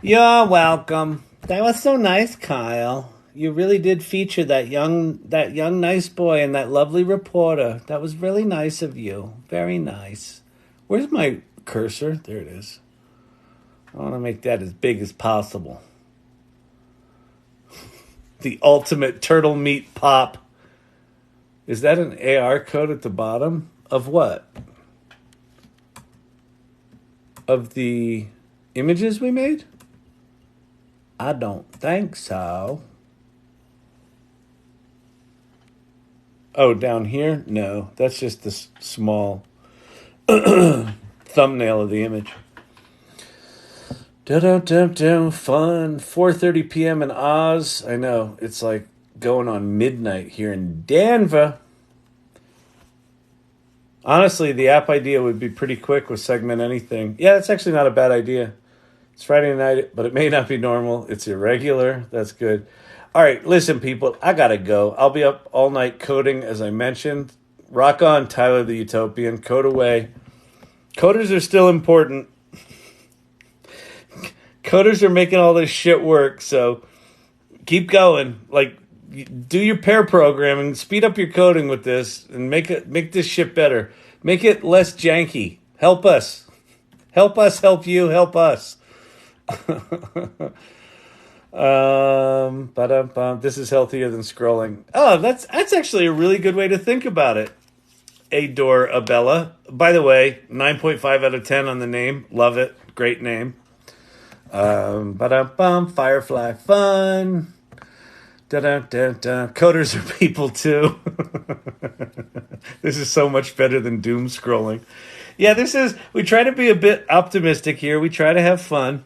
You're welcome. That was so nice, Kyle. You really did feature that young nice boy and that lovely reporter. That was really nice of you. Very nice. Where's my cursor? There it is. I want to make that as big as possible. The ultimate turtle meat pop. Is that an AR code at the bottom? Of what? Of the images we made? I don't think so. Oh, down here? No, that's just the small thumbnail of the image. Fun. 4:30 p.m. in Oz. I know, it's like going on midnight here in Denver. Honestly, the app idea would be pretty quick with segment anything. Yeah, that's actually not a bad idea. It's Friday night, but it may not be normal. It's irregular. That's good. All right, listen, people, I gotta go. I'll be up all night coding, as I mentioned. Rock on, Tyler the Utopian. Code away. Coders are still important. Coders are making all this shit work, so keep going. Like, do your pair programming, speed up your coding with this, and make this shit better. Make it less janky. Help us. Help us, help you, help us. This is healthier than scrolling. Oh, that's actually a really good way to think about it. Ador Abella. By the way, 9.5 out of 10 on the name. Love it. Great name. Firefly fun. Coders are people too. This is so much better than doom scrolling. Yeah, we try to be a bit optimistic here. We try to have fun.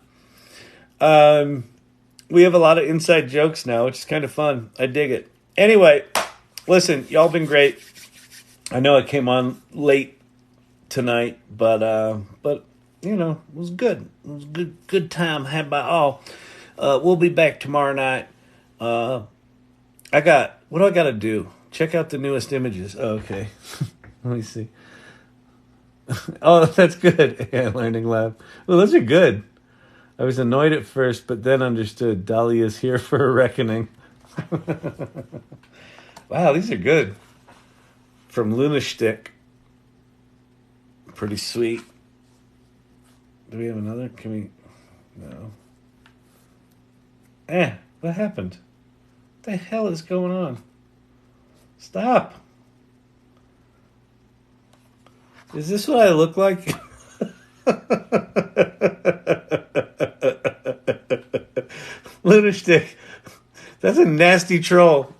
We have a lot of inside jokes now, which is kind of fun. I dig it. Anyway, listen, y'all been great. I know I came on late tonight, but you know, it was good. It was a good time had by all. We'll be back tomorrow night. What do I got to do? Check out the newest images. Oh, okay. Let me see. Oh, that's good. Yeah, Learning Lab. Well, those are good. I was annoyed at first, but then understood. DALL-E is here for a reckoning. Wow, these are good. From Lunashtick. Pretty sweet. Do we have another? Can we? No. What happened? What the hell is going on? Stop. Is this what I look like? Lunashtick. That's a nasty troll.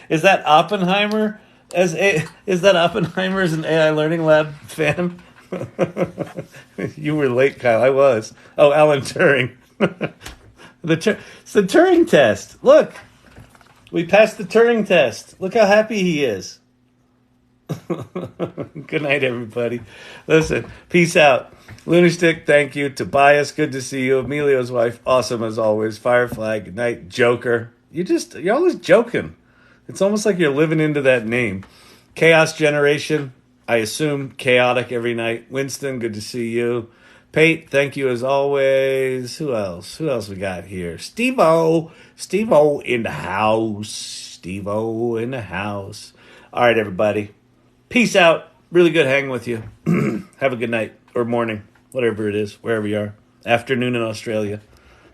Is that Oppenheimer? Is that Oppenheimer as an AI Learning Lab fan? You were late, Kyle. I was. Oh, Alan Turing. It's the Turing test. Look, we passed the Turing test. Look how happy he is. Good night, everybody. Listen, peace out. Lunastick, thank you. Tobias, good to see you. Emilio's wife, awesome as always. Firefly, good night. Joker, you're always joking. It's almost like you're living into that name. Chaos Generation, I assume chaotic every night. Winston, good to see you. Pate, thank you as always. Who else? Who else we got here? Steve-O. Steve-O in the house. Steve-O in the house. All right, everybody. Peace out. Really good hanging with you. Have a good night or morning, whatever it is, wherever you are. Afternoon in Australia.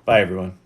Bye, everyone.